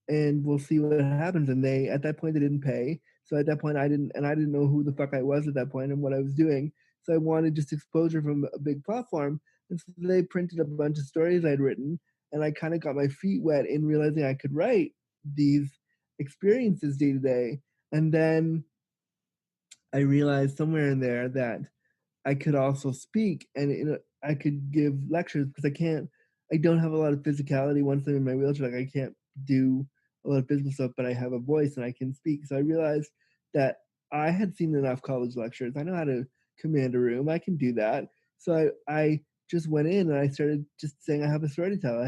and we'll see what happens. And at that point, they didn't pay. So at that point, I didn't know who the fuck I was at that point and what I was doing. So I wanted just exposure from a big platform. And so they printed a bunch of stories I'd written. And I kind of got my feet wet in realizing I could write these experiences day to day. And then I realized somewhere in there that I could also speak and I could give lectures because I don't have a lot of physicality once I'm in my wheelchair. Like, I can't do a lot of physical stuff, but I have a voice and I can speak. So I realized that I had seen enough college lectures. I know how to command a room. I can do that. So I just went in and I started just saying, I have a story to tell.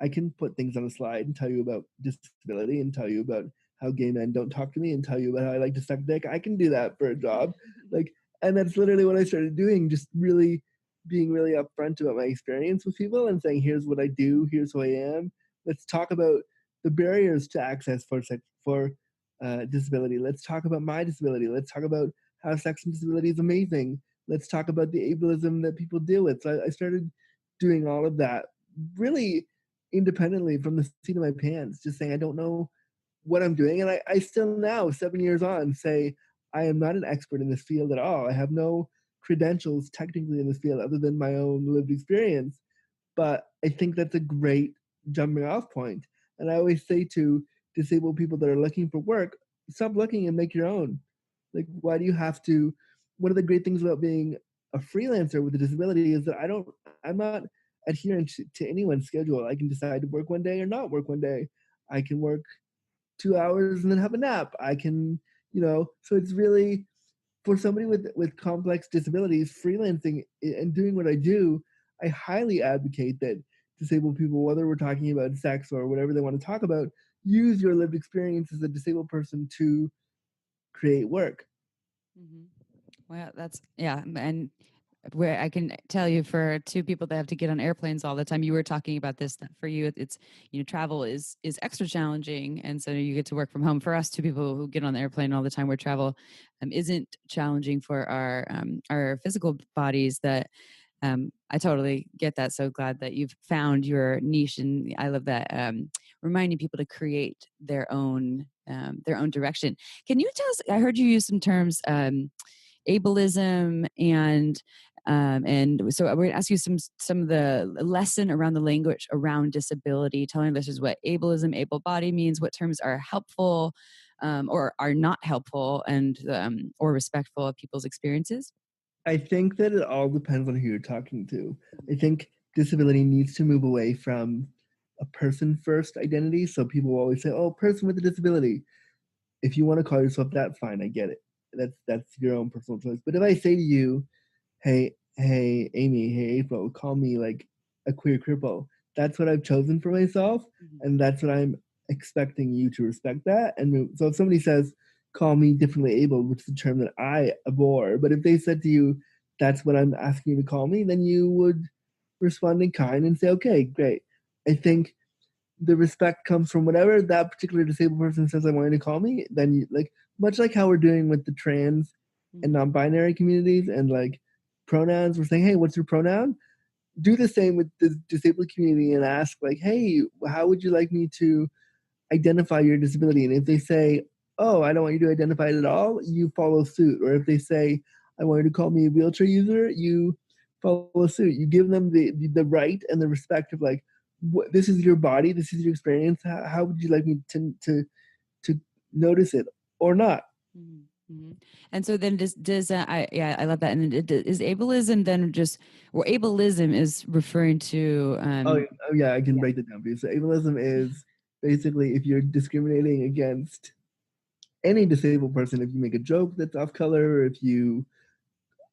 I can put things on a slide and tell you about disability and tell you about how gay men don't talk to me and tell you about how I like to suck dick. I can do that for a job. And that's literally what I started doing, just really being really upfront about my experience with people and saying, here's what I do, here's who I am. Let's talk about the barriers to access for disability. Let's talk about my disability. Let's talk about how sex and disability is amazing. Let's talk about the ableism that people deal with. So I started doing all of that really independently from the seat of my pants, just saying I don't know what I'm doing. And I still now, 7 years on, say I am not an expert in this field at all. I have no credentials technically in this field other than my own lived experience. But I think that's a great jumping off point. And I always say to disabled people that are looking for work, stop looking and make your own. Like, why do you have to? One of the great things about being a freelancer with a disability is that I'm not adherent to anyone's schedule. I can decide to work one day or not work one day. I can work 2 hours and then have a nap. I can, so it's really for somebody with complex disabilities, freelancing and doing what I do, I highly advocate that disabled people, whether we're talking about sex or whatever they want to talk about, use your lived experience as a disabled person to create work. Well, that's, yeah. And where I can tell you, for two people that have to get on airplanes all the time, you were talking about this, that for you, it's, travel is extra challenging. And so you get to work from home. For us, two people who get on the airplane all the time, where travel isn't challenging for our physical bodies, that I totally get that. So glad that you've found your niche. And I love that, reminding people to create their own direction. Can you tell us, I heard you use some terms, ableism, and so we're going to ask you some of the lesson around the language around disability, telling listeners what ableism, able body means, what terms are helpful or are not helpful, and or respectful of people's experiences. I think that it all depends on who you're talking to. I think disability needs to move away from a person-first identity. So people always say, "Oh, person with a disability." If you want to call yourself that, fine, I get it. That's your own personal choice. But if I say to you, hey Amy, hey April, call me like a queer cripple, that's what I've chosen for myself, and that's what I'm expecting you to respect that. And so if somebody says, call me differently abled, which is a term that I abhor, but if they said to you, that's what I'm asking you to call me, then you would respond in kind and say, okay, great. I think the respect comes from whatever that particular disabled person says I want you to call me. Then you, like, much like how we're doing with the trans and non-binary communities and like pronouns, we're saying, hey, what's your pronoun? Do the same with the disabled community and ask, like, hey, how would you like me to identify your disability? And if they say, oh, I don't want you to identify it at all, you follow suit. Or if they say, I want you to call me a wheelchair user, you follow suit. You give them the right and the respect of like, this is your body, this is your experience. How would you like me to notice it or not? And so then I love that. And is ableism then just, or ableism is referring to I can break that down for you. So ableism is basically if you're discriminating against any disabled person, if you make a joke that's off color, or if you,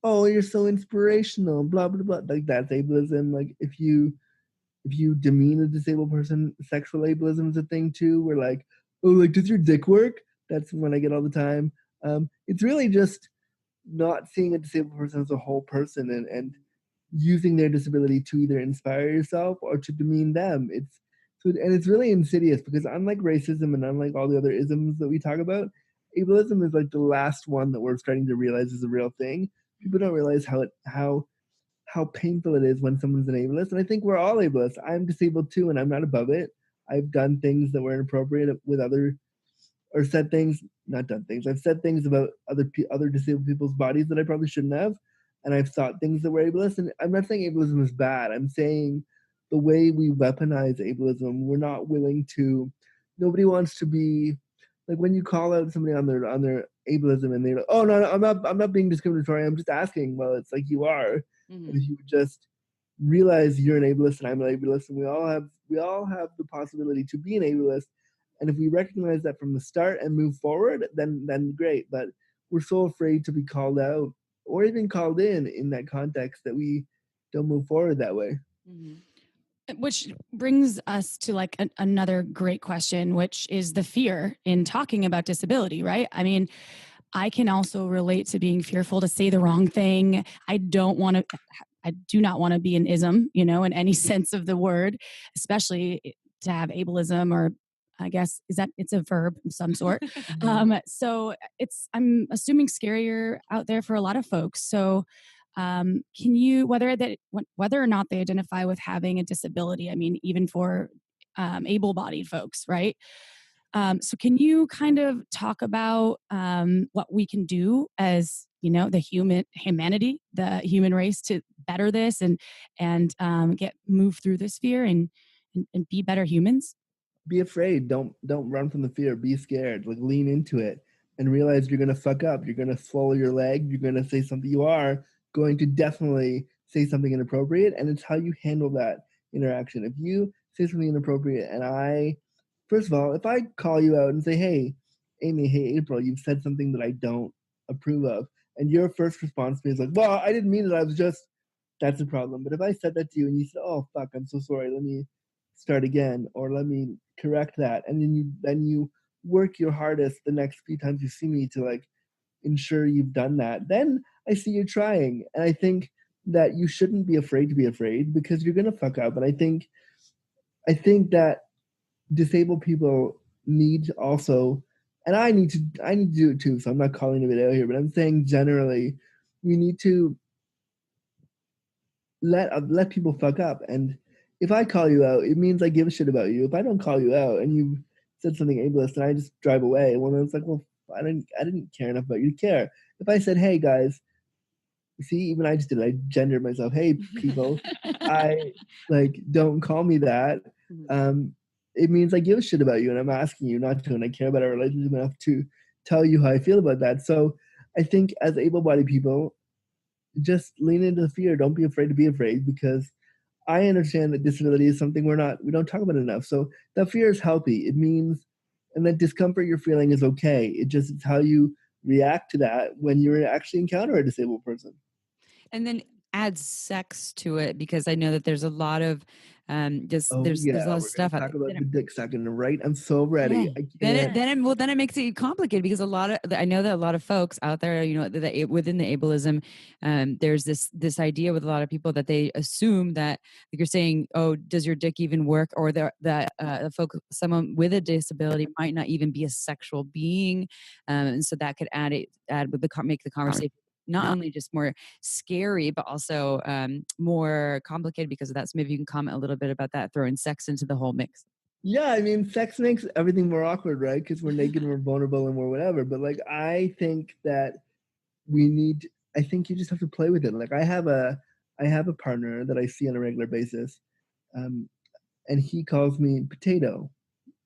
oh, you're so inspirational, blah blah blah, like that's ableism. Like if you demean a disabled person, sexual ableism is a thing too. We're like, oh, like, does your dick work? That's one I get all the time. It's really just not seeing a disabled person as a whole person and using their disability to either inspire yourself or to demean them. It's really insidious because unlike racism and unlike all the other isms that we talk about, ableism is like the last one that we're starting to realize is a real thing. People don't realize how painful it is when someone's an ableist. And I think we're all ableist. I'm disabled too, and I'm not above it. I've done things that were inappropriate with or said things, not done things. I've said things about other disabled people's bodies that I probably shouldn't have. And I've thought things that were ableist. And I'm not saying ableism is bad. I'm saying the way we weaponize ableism, we're not willing to, nobody wants to be, like when you call out somebody on their ableism and they're like, oh, no, I'm not being discriminatory. I'm just asking. Well, it's like you are. And if you just realize you're an ableist and I'm an ableist, and we all have the possibility to be an ableist, and if we recognize that from the start and move forward, then great. But we're so afraid to be called out or even called in that context that we don't move forward that way. Which brings us to like another great question, which is the fear in talking about disability, right? I mean, I can also relate to being fearful to say the wrong thing. I do not want to be an ism, in any sense of the word, especially to have ableism, or I guess it's a verb of some sort. So I'm assuming scarier out there for a lot of folks. So can you, whether or not they identify with having a disability, I mean, even for able-bodied folks, right? So can you kind of talk about what we can do as, the humanity, the human race, to better this and move through this fear and be better humans? Be afraid. Don't run from the fear. Be scared. Like lean into it and realize you're gonna fuck up. You're gonna swallow your leg. You're gonna say something you are going to definitely say something inappropriate, and it's how you handle that interaction. If you say something inappropriate and first of all, if I call you out and say, hey, Amy, hey, April, you've said something that I don't approve of, and your first response to me is like, well, I didn't mean it, I was just, that's a problem. But if I said that to you and you said, oh, fuck, I'm so sorry, let me start again, or let me correct that, and then you work your hardest the next few times you see me to like ensure you've done that, then I see you trying. And I think that you shouldn't be afraid to be afraid, because you're gonna fuck up. And I think that disabled people need also, and I need to do it too, so I'm not calling it out here, but I'm saying generally we need to let people fuck up. And if I call you out, it means I give a shit about you. If I don't call you out and you said something ableist and I just drive away, well, then it's like, well, I didn't care enough about you to care. If I said, hey guys, see, even I just did it. I gendered myself. Hey people, I like, don't call me that. It means I give a shit about you, and I'm asking you not to, and I care about our relationship enough to tell you how I feel about that. So I think as able-bodied people, just lean into the fear. Don't be afraid to be afraid, because I understand that disability is something we don't talk about enough. So that fear is healthy. It means, and that discomfort you're feeling is okay. It's how you react to that when you actually encounter a disabled person. And then add sex to it, because I know that there's a lot of there's a lot we're of stuff out talk there. about the dick sucking, right? I'm so ready. Yeah. Then it makes it complicated, because I know that a lot of folks out there, you know, that within the ableism, there's this idea with a lot of people that they assume that, like you're saying, oh, does your dick even work, or someone with a disability might not even be a sexual being, and so that could make the conversation not only just more scary, but also more complicated because of that. So maybe you can comment a little bit about that, throwing sex into the whole mix. Yeah, I mean, sex makes everything more awkward, right? Because we're naked and we're vulnerable and we're whatever. But like, I think that I think you just have to play with it. Like, I have a partner that I see on a regular basis, and he calls me potato.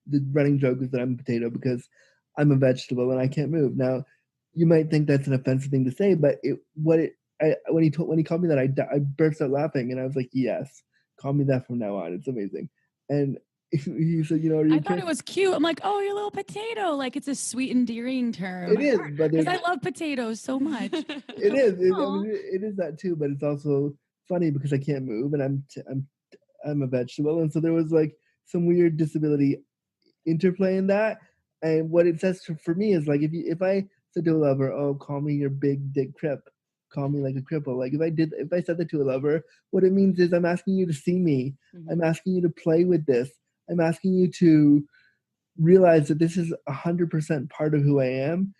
The running joke is that I'm a potato because I'm a vegetable and I can't move. Now, you might think that's an offensive thing to say, but when he called me that, I burst out laughing, and I was like, yes, call me that from now on. It's amazing. And he said, you know, I thought it was cute. I'm like, oh, you're a little potato. Like, it's a sweet, endearing term. It is, but because I love potatoes so much. It is. I mean, it is that too, but it's also funny because I can't move and I'm a vegetable, and so there was like some weird disability interplay in that. And what it says for me is like, if I said to a lover, oh, call me your big dick crip, call me like a cripple. Like if I said that to a lover, what it means is I'm asking you to see me. Mm-hmm. I'm asking you to play with this. I'm asking you to realize that this is 100% part of who I am.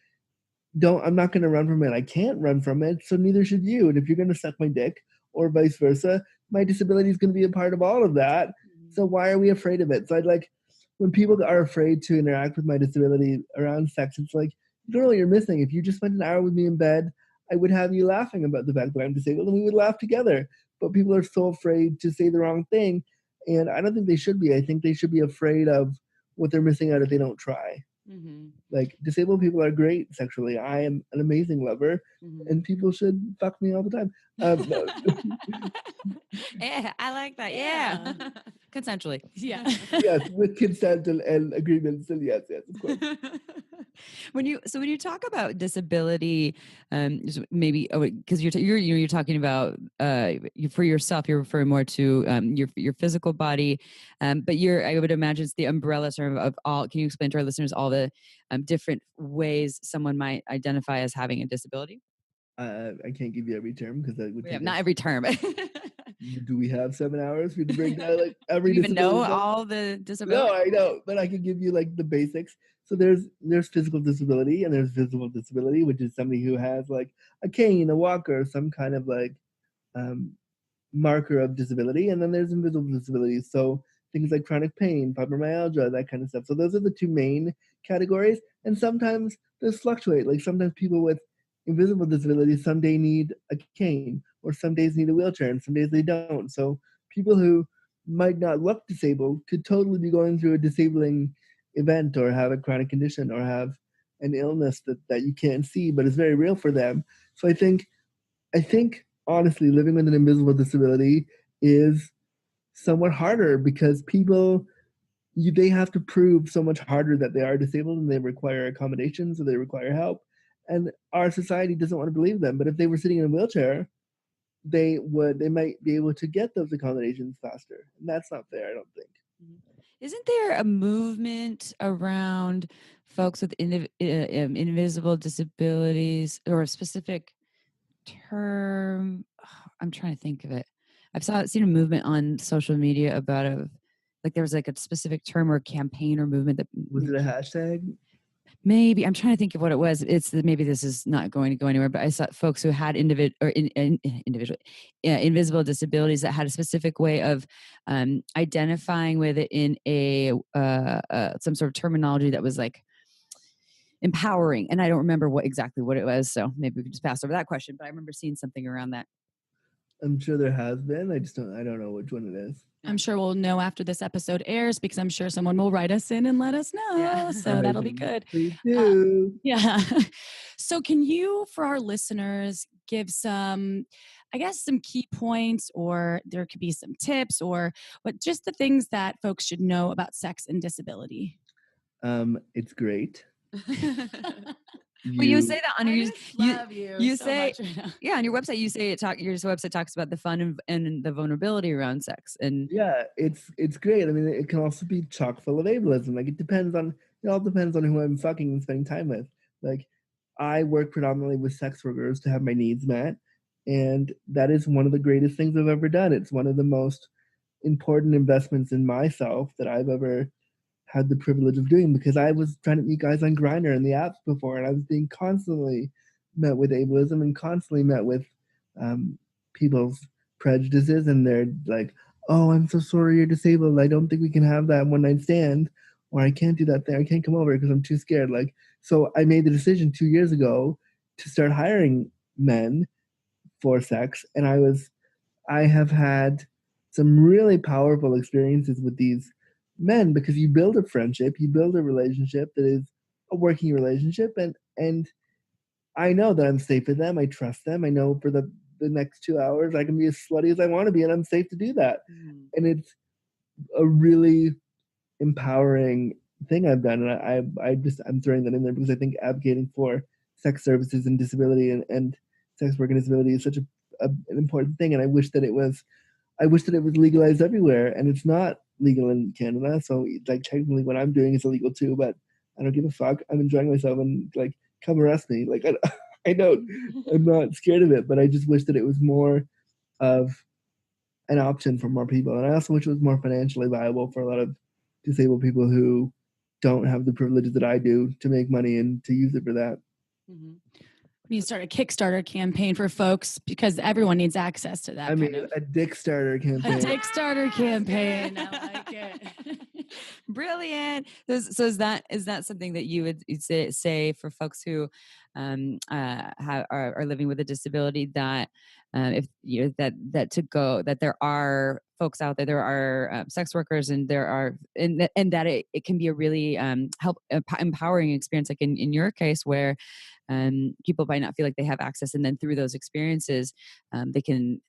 I'm not going to run from it. I can't run from it. So neither should you. And if you're going to suck my dick or vice versa, my disability is going to be a part of all of that. Mm-hmm. So why are we afraid of it? So I'd like, when people are afraid to interact with my disability around sex, it's like, you don't know what you're missing. If you just spent an hour with me in bed, I would have you laughing about the fact that I'm disabled and we would laugh together. But people are so afraid to say the wrong thing. And I don't think they should be. I think they should be afraid of what they're missing out if they don't try. Mm-hmm. Like, disabled people are great sexually. I am an amazing lover, mm-hmm. and people should fuck me all the time. Yeah, I like that. Yeah. Consensually. Yeah. Yes, with consent and agreement. Still, yes, of course. When you talk about disability, maybe because you're talking about for yourself, you're referring more to your physical body, but I would imagine it's the umbrella term of all. Can you explain to our listeners all the different ways someone might identify as having a disability? I can't give you every term because that would take not every term. Do we have 7 hours for you to break down like every you even know disability? all the disabilities? No, I know, but I can give you like the basics. So there's physical disability and there's visible disability, which is somebody who has like a cane, a walker, some kind of like marker of disability, and then there's invisible disabilities. So things like chronic pain, fibromyalgia, that kind of stuff. So those are the two main categories, and sometimes those fluctuate. Like sometimes people with invisible disabilities someday need a cane, or some days need a wheelchair, and some days they don't. So people who might not look disabled could totally be going through a disabling event, or have a chronic condition, or have an illness that you can't see but is very real for them. So I think honestly, living with an invisible disability is somewhat harder because people, they have to prove so much harder that they are disabled and they require accommodations or they require help. And our society doesn't want to believe them. But if they were sitting in a wheelchair, they might be able to get those accommodations faster. And that's not fair, I don't think. Isn't there a movement around folks with invisible disabilities or a specific term? I'm trying to think of it. Seen a movement on social media about like there was like a specific term or campaign or movement that Was it a hashtag? maybe I'm trying to think of what it was. Maybe this is not going to go anywhere, but I saw folks who had invisible disabilities that had a specific way of identifying with it in a some sort of terminology that was like empowering. And I don't remember exactly what it was, so maybe we can just pass over that question. But I remember seeing something around that. I'm sure there has been. I don't know which one it is. I'm sure we'll know after this episode airs because I'm sure someone will write us in and let us know. Yeah. So that'll be good. Please do. Yeah. So can you, for our listeners, give some key points, or there could be some tips, or just the things that folks should know about sex and disability? It's great. Well, you say that on your you so say right on your website. You say your website talks about the fun and the vulnerability around sex, and yeah, it's great. I mean, it can also be chock full of ableism. Like it all depends on who I'm fucking and spending time with. Like I work predominantly with sex workers to have my needs met, and that is one of the greatest things I've ever done. It's one of the most important investments in myself that I've ever had the privilege of doing, because I was trying to meet guys on Grindr and the apps before, and I was being constantly met with ableism and constantly met with people's prejudices, and they're like, "Oh, I'm so sorry you're disabled. I don't think we can have that one night stand, or I can't do that thing. I can't come over because I'm too scared." Like, so I made the decision 2 years ago to start hiring men for sex, and I have had some really powerful experiences with these men, because you build a friendship, you build a relationship that is a working relationship, and I know that I'm safe with them. I trust them. I know for the next 2 hours I can be as slutty as I want to be, and I'm safe to do that. And it's a really empowering thing I've done, and I'm throwing that in there because I think advocating for sex services and disability and sex work and disability is such an important thing, and I wish that it was legalized everywhere, and it's not legal in Canada. So like technically what I'm doing is illegal too, but I don't give a fuck. I'm enjoying myself, and like, come arrest me. Like I don't, I'm not scared of it, but I just wish that it was more of an option for more people. And I also wish it was more financially viable for a lot of disabled people who don't have the privileges that I do to make money and to use it for that. You start a Kickstarter campaign for folks, because everyone needs access to that. A dick starter campaign. A Kickstarter campaign. I like it. Brilliant. So is that something that you'd say for folks who are living with a disability, that if you know that there are folks out there are sex workers, and there are and that it can be a really empowering experience, like in your case, where people might not feel like they have access, and then through those experiences they can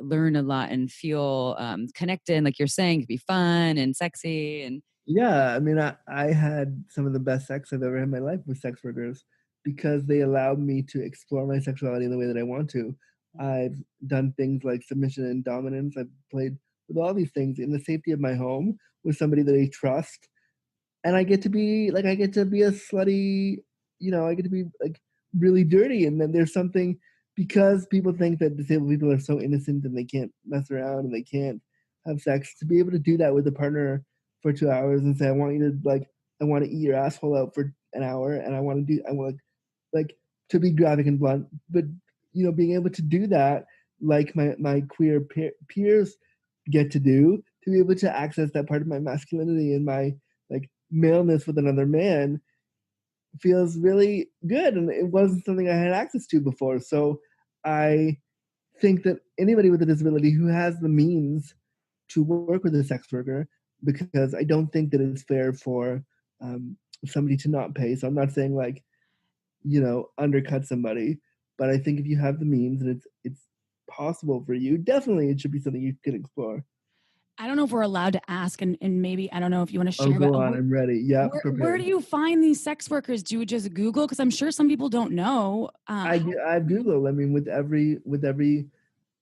learn a lot and feel connected, like you're saying, it could be fun and sexy. And yeah, I mean, I had some of the best sex I've ever had in my life with sex workers, because they allowed me to explore my sexuality in the way that I want to. I've done things like submission and dominance. I've played with all these things in the safety of my home with somebody that I trust, and I get to be a slutty, I get to be like really dirty. And then there's something, because people think that disabled people are so innocent and they can't mess around and they can't have sex, to be able to do that with a partner for 2 hours and say, I want to eat your asshole out for an hour, and I want to be graphic and blunt, but being able to do that like my queer peers get to do, to be able to access that part of my masculinity and my like maleness with another man, feels really good, and it wasn't something I had access to before. So I think that anybody with a disability who has the means to work with a sex worker, because I don't think that it's fair for somebody to not pay. So I'm not saying undercut somebody, but I think if you have the means and it's possible for you, definitely it should be something you could explore. I don't know if we're allowed to ask, and maybe, I don't know if you want to Oh, share, go but on, I'm ready. Yeah, where do you find these sex workers? Do you just Google? Because I'm sure some people don't know. I've Googled. I mean, with every,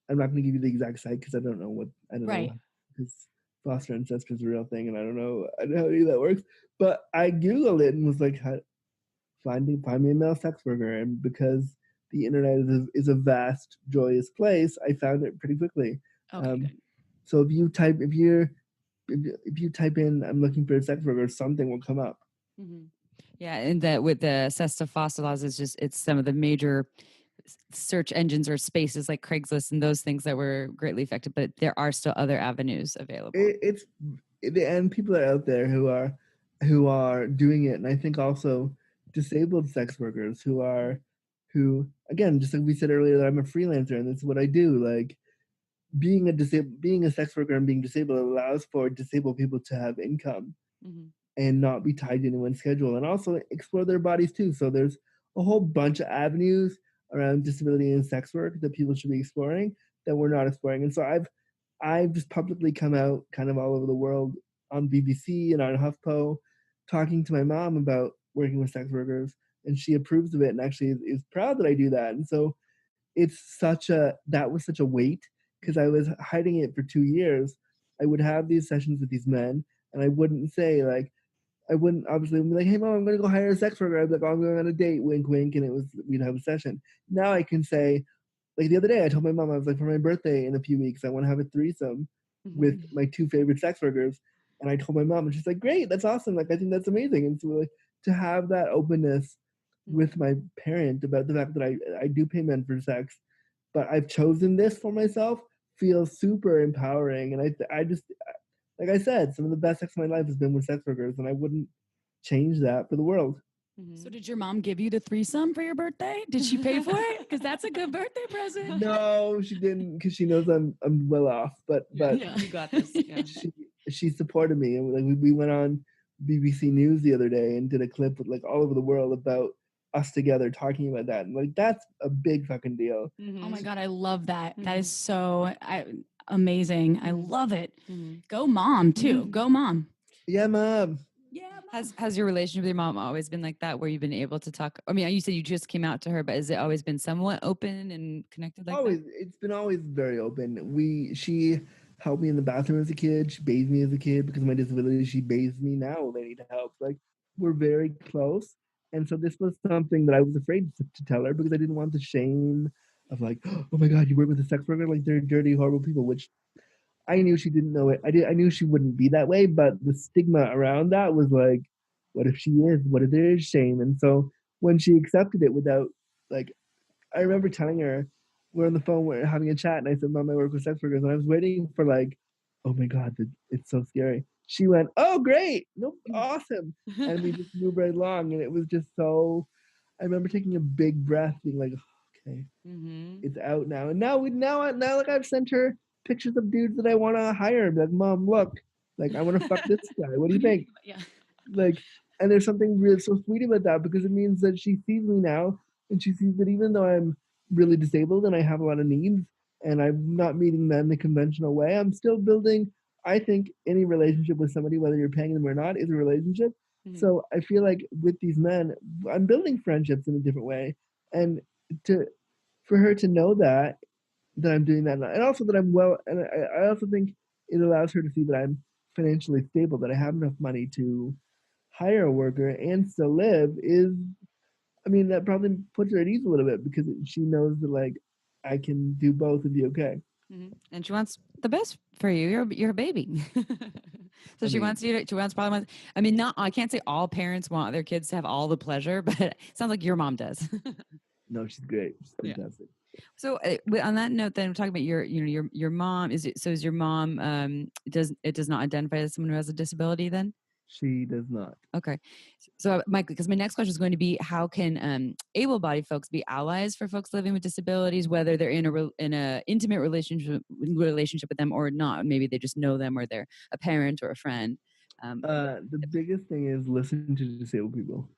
I'm not going to give you the exact site because I don't know Right. because foster ancestry is a real thing, and I don't know how that works. But I Googled it and was like, find me a male sex worker, and because the internet is a vast, joyous place, I found it pretty quickly. Okay, good. So if you type in I'm looking for a sex worker, something will come up. Mm-hmm. Yeah, and that with the Sesta Foster laws, it's some of the major search engines or spaces like Craigslist and those things that were greatly affected, but there are still other avenues available. And people are out there who are doing it, and I think also disabled sex workers who again, just like we said earlier, that I'm a freelancer and this is what I do. Like being a sex worker and being disabled allows for disabled people to have income. Mm-hmm. And not be tied to anyone's schedule, and also explore their bodies too. So there's a whole bunch of avenues around disability and sex work that people should be exploring that we're not exploring. And so I've just publicly come out kind of all over the world on BBC and on HuffPo, talking to my mom about working with sex workers, and she approves of it and actually is proud that I do that. And so that was such a weight because I was hiding it for 2 years. I would have these sessions with these men, and I wouldn't say like, I wouldn't obviously be like, hey mom, I'm gonna go hire a sex worker. I'd be like, oh, I'm going on a date, wink, wink, and we'd have a session. Now I can say, like the other day, I told my mom, I was like, for my birthday in a few weeks, I want to have a threesome with my 2 favorite sex workers. And I told my mom, and she's like, great, that's awesome. Like I think that's amazing. And so like to have that openness with my parent about the fact that I do pay men for sex, but I've chosen this for myself feels super empowering. And I just, like I said, some of the best sex of my life has been with sex workers, and I wouldn't change that for the world. So did your mom give you the threesome for your birthday? Did she pay for it? Because that's a good birthday present. No, she didn't, because she knows I'm well off. But you got this. Yeah. she supported me, and like we went on BBC News the other day and did a clip with like all over the world about us together talking about that, and like that's a big fucking deal. Mm-hmm. Oh my god, I love that. Mm-hmm. That is so amazing. I love it. Mm-hmm. Go mom too. Mm-hmm. Go mom. Yeah, mom. Yeah. Mom. Has your relationship with your mom always been like that, where you've been able to talk? I mean, you said you just came out to her, but has it always been somewhat open and connected like always, that? It's been always very open. She helped me in the bathroom as a kid. She bathed me as a kid because of my disability. She bathes me now when I need help. Like we're very close. And so this was something that I was afraid to tell her because I didn't want the shame of like, oh my God, you work with a sex worker? Like they're dirty, horrible people, which I knew she didn't know it. I knew she wouldn't be that way, but the stigma around that was like, what if she is? What if there is shame? And so when she accepted it without, like, I remember telling her, we're on the phone, we're having a chat, and I said, Mom, I work with sex workers. And I was waiting for like, oh my God, it's so scary. She went, oh, great. Nope, awesome. And we just moved right along. And it was just so, I remember taking a big breath, being like, okay, it's out now. And now like I've sent her pictures of dudes that I want to hire. Like, Mom, look, like I want to fuck this guy. What do you think? Yeah. Like, and there's something really so sweet about that because it means that she sees me now and she sees that even though I'm really disabled and I have a lot of needs and I'm not meeting men the conventional way, I'm still building. I think any relationship with somebody, whether you're paying them or not, is a relationship. Mm-hmm. So I feel like with these men, I'm building friendships in a different way. And for her to know that I'm doing that, and also that I'm well, and I also think it allows her to see that I'm financially stable, that I have enough money to hire a worker and still live that probably puts her at ease a little bit because she knows that like I can do both and be okay. Mm-hmm. And she wants the best for you. You're a baby. So she wants you to, I can't say all parents want their kids to have all the pleasure, but it sounds like your mom does. No, she's great. She's fantastic. Yeah. So on that note, then we're talking about your mom. Is your mom does not identify as someone who has a disability then? She does not. Okay. So, Mike, because my next question is going to be, how can able-bodied folks be allies for folks living with disabilities, whether they're in a intimate relationship with them or not? Maybe they just know them or they're a parent or a friend. The biggest thing is listen to disabled people.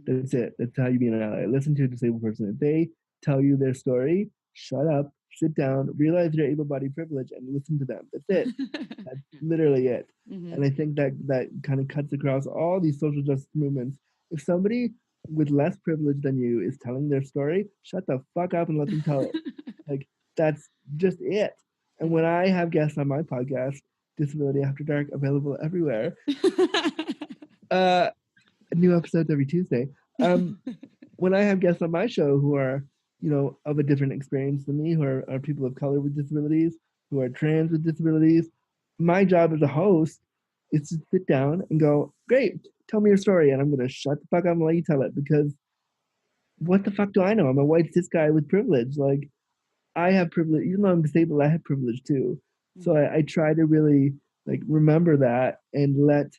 That's it. That's how you be an ally. Listen to a disabled person. If they tell you their story, shut up, sit down, realize your able-bodied privilege, and listen to them. That's it. That's literally it. And I think that kind of cuts across all these social justice movements. If somebody with less privilege than you is telling their story, shut the fuck up and let them tell it. Like, that's just it. And when I have guests on my podcast, Disability After Dark, available everywhere, new episodes every Tuesday. When I have guests on my show who are, of a different experience than me, who are people of color with disabilities, who are trans with disabilities, my job as a host is to sit down and go, great, tell me your story. And I'm going to shut the fuck up and let you tell it, because what the fuck do I know? I'm a white cis guy with privilege. Like, I have privilege, even though I'm disabled, I have privilege too. So I try to really remember that and let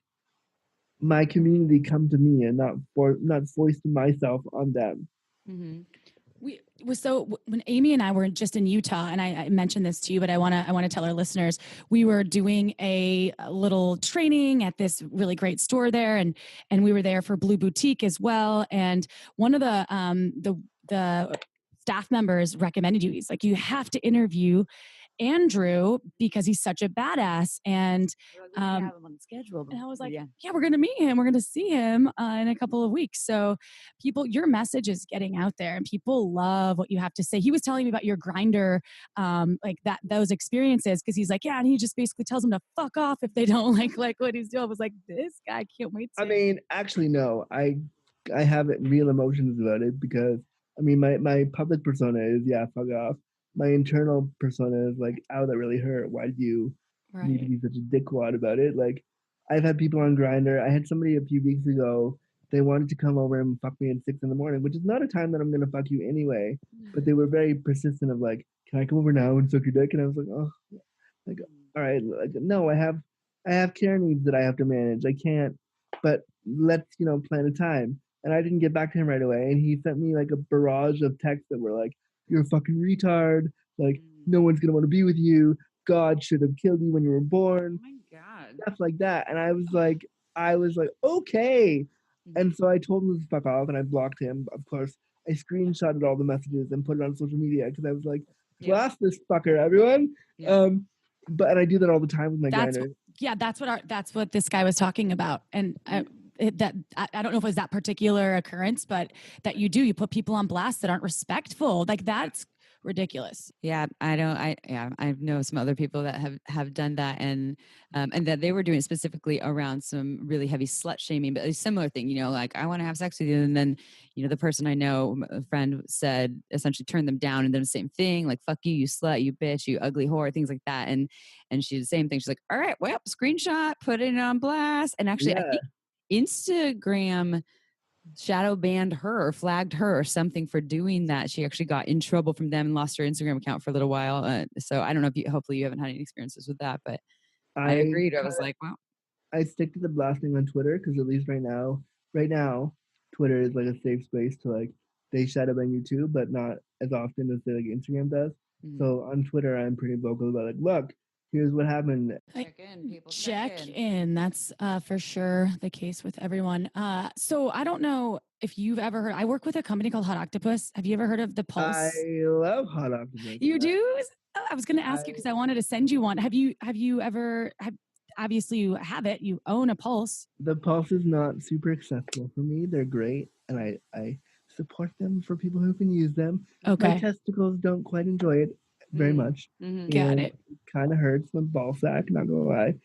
my community come to me and not foist myself on them. When Amy and I were just in Utah, and I mentioned this to you, but I want to tell our listeners, we were doing a little training at this really great store there, and we were there for Blue Boutique as well. And one of the staff members recommended you. He's like, you have to interview Andrew because he's such a badass. And have him on the schedule. and I was like, yeah, we're going to meet him. We're going to see him in a couple of weeks. So your message is getting out there and people love what you have to say. He was telling me about your grinder, those experiences. Cause he's like, yeah. And he just basically tells them to fuck off if they don't like what he's doing. I was like, this guy can't wait to. I mean, actually, no, I have real emotions about it, because I mean, my public persona is, yeah, fuck off. My internal persona is like, ow, that really hurt. Why did you need to be such a dickwad about it? Like, I've had people on Grindr. I had somebody a few weeks ago. They wanted to come over and fuck me at 6 a.m, which is not a time that I'm gonna fuck you anyway. But they were very persistent of like, can I come over now and suck your dick? And I was like, oh, like, all right, like, no, I have care needs that I have to manage. I can't. But let's plan a time. And I didn't get back to him right away. And he sent me like a barrage of texts that were like, you're a fucking retard. Like, no one's going to want to be with you. God should have killed you when you were born. Oh my God. Stuff like that. And I was like, okay. And so I told him to fuck off and I blocked him. Of course, I screenshotted all the messages and put it on social media because I was like, blast this fucker, everyone. And I do that all the time with my Grindr. Yeah, that's what this guy was talking about. And I don't know if it was that particular occurrence, but that you put people on blast that aren't respectful. Like, that's ridiculous. Yeah, I know some other people that have done that, and that they were doing it specifically around some really heavy slut shaming, but a similar thing, like, I want to have sex with you, and then the person I know, a friend, said, essentially turned them down and did the same thing, like, fuck you, you slut, you bitch, you ugly whore, things like that. And she did the same thing. She's like, all right, well, screenshot, put it on blast. And actually, I think Instagram shadow banned her or flagged her or something for doing that. She actually got in trouble from them and lost her Instagram account for a little while. So I don't know if hopefully you haven't had any experiences with that, but I agreed. I was like, well, I stick to the blasting on Twitter because at least right now, Twitter is like a safe space to like, they shadow ban you too, but not as often as like Instagram does. So on Twitter, I'm pretty vocal about like, look, here's what happened. Check in, people. Check in. That's for sure the case with everyone. So I don't know if you've ever heard. I work with a company called Hot Octopus. Have you ever heard of the Pulse? I love Hot Octopus. You do? I was going to ask you because I wanted to send you one. Have you ever? Obviously, you have it. You own a Pulse. The Pulse is not super accessible for me. They're great, and I support them for people who can use them. Okay. My testicles don't quite enjoy it very much. Got it. Kind of hurts my ball sack, not gonna lie.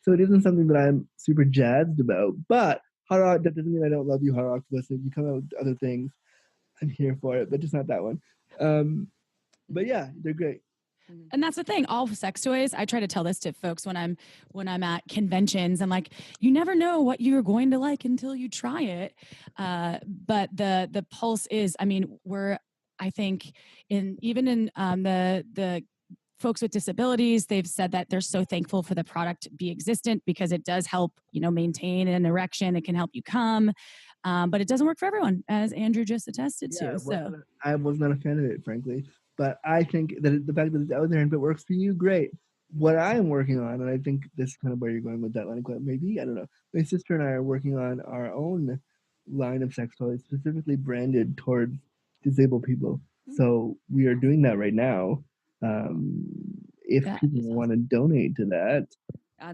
So it isn't something that I'm super jazzed about. But that doesn't mean I don't love you, Hot Octopus. If you come out with other things, I'm here for it, but just not that one. But yeah, they're great. And that's the thing. All sex toys. I try to tell this to folks when I'm at conventions. I'm like, you never know what you're going to like until you try it. But the Pulse is. I mean, I think even in the folks with disabilities, they've said that they're so thankful for the product be existent because it does help, maintain an erection. It can help you come, but it doesn't work for everyone, as Andrew just attested to. So I was not a fan of it, frankly. But I think that the fact that it's out there and if it works for you, great. What I am working on, and I think this is kind of where you're going with that line of quote, maybe, I don't know. My sister and I are working on our own line of sex toys, specifically branded towards disabled people. So we are doing that right now. If That people is want to donate to that,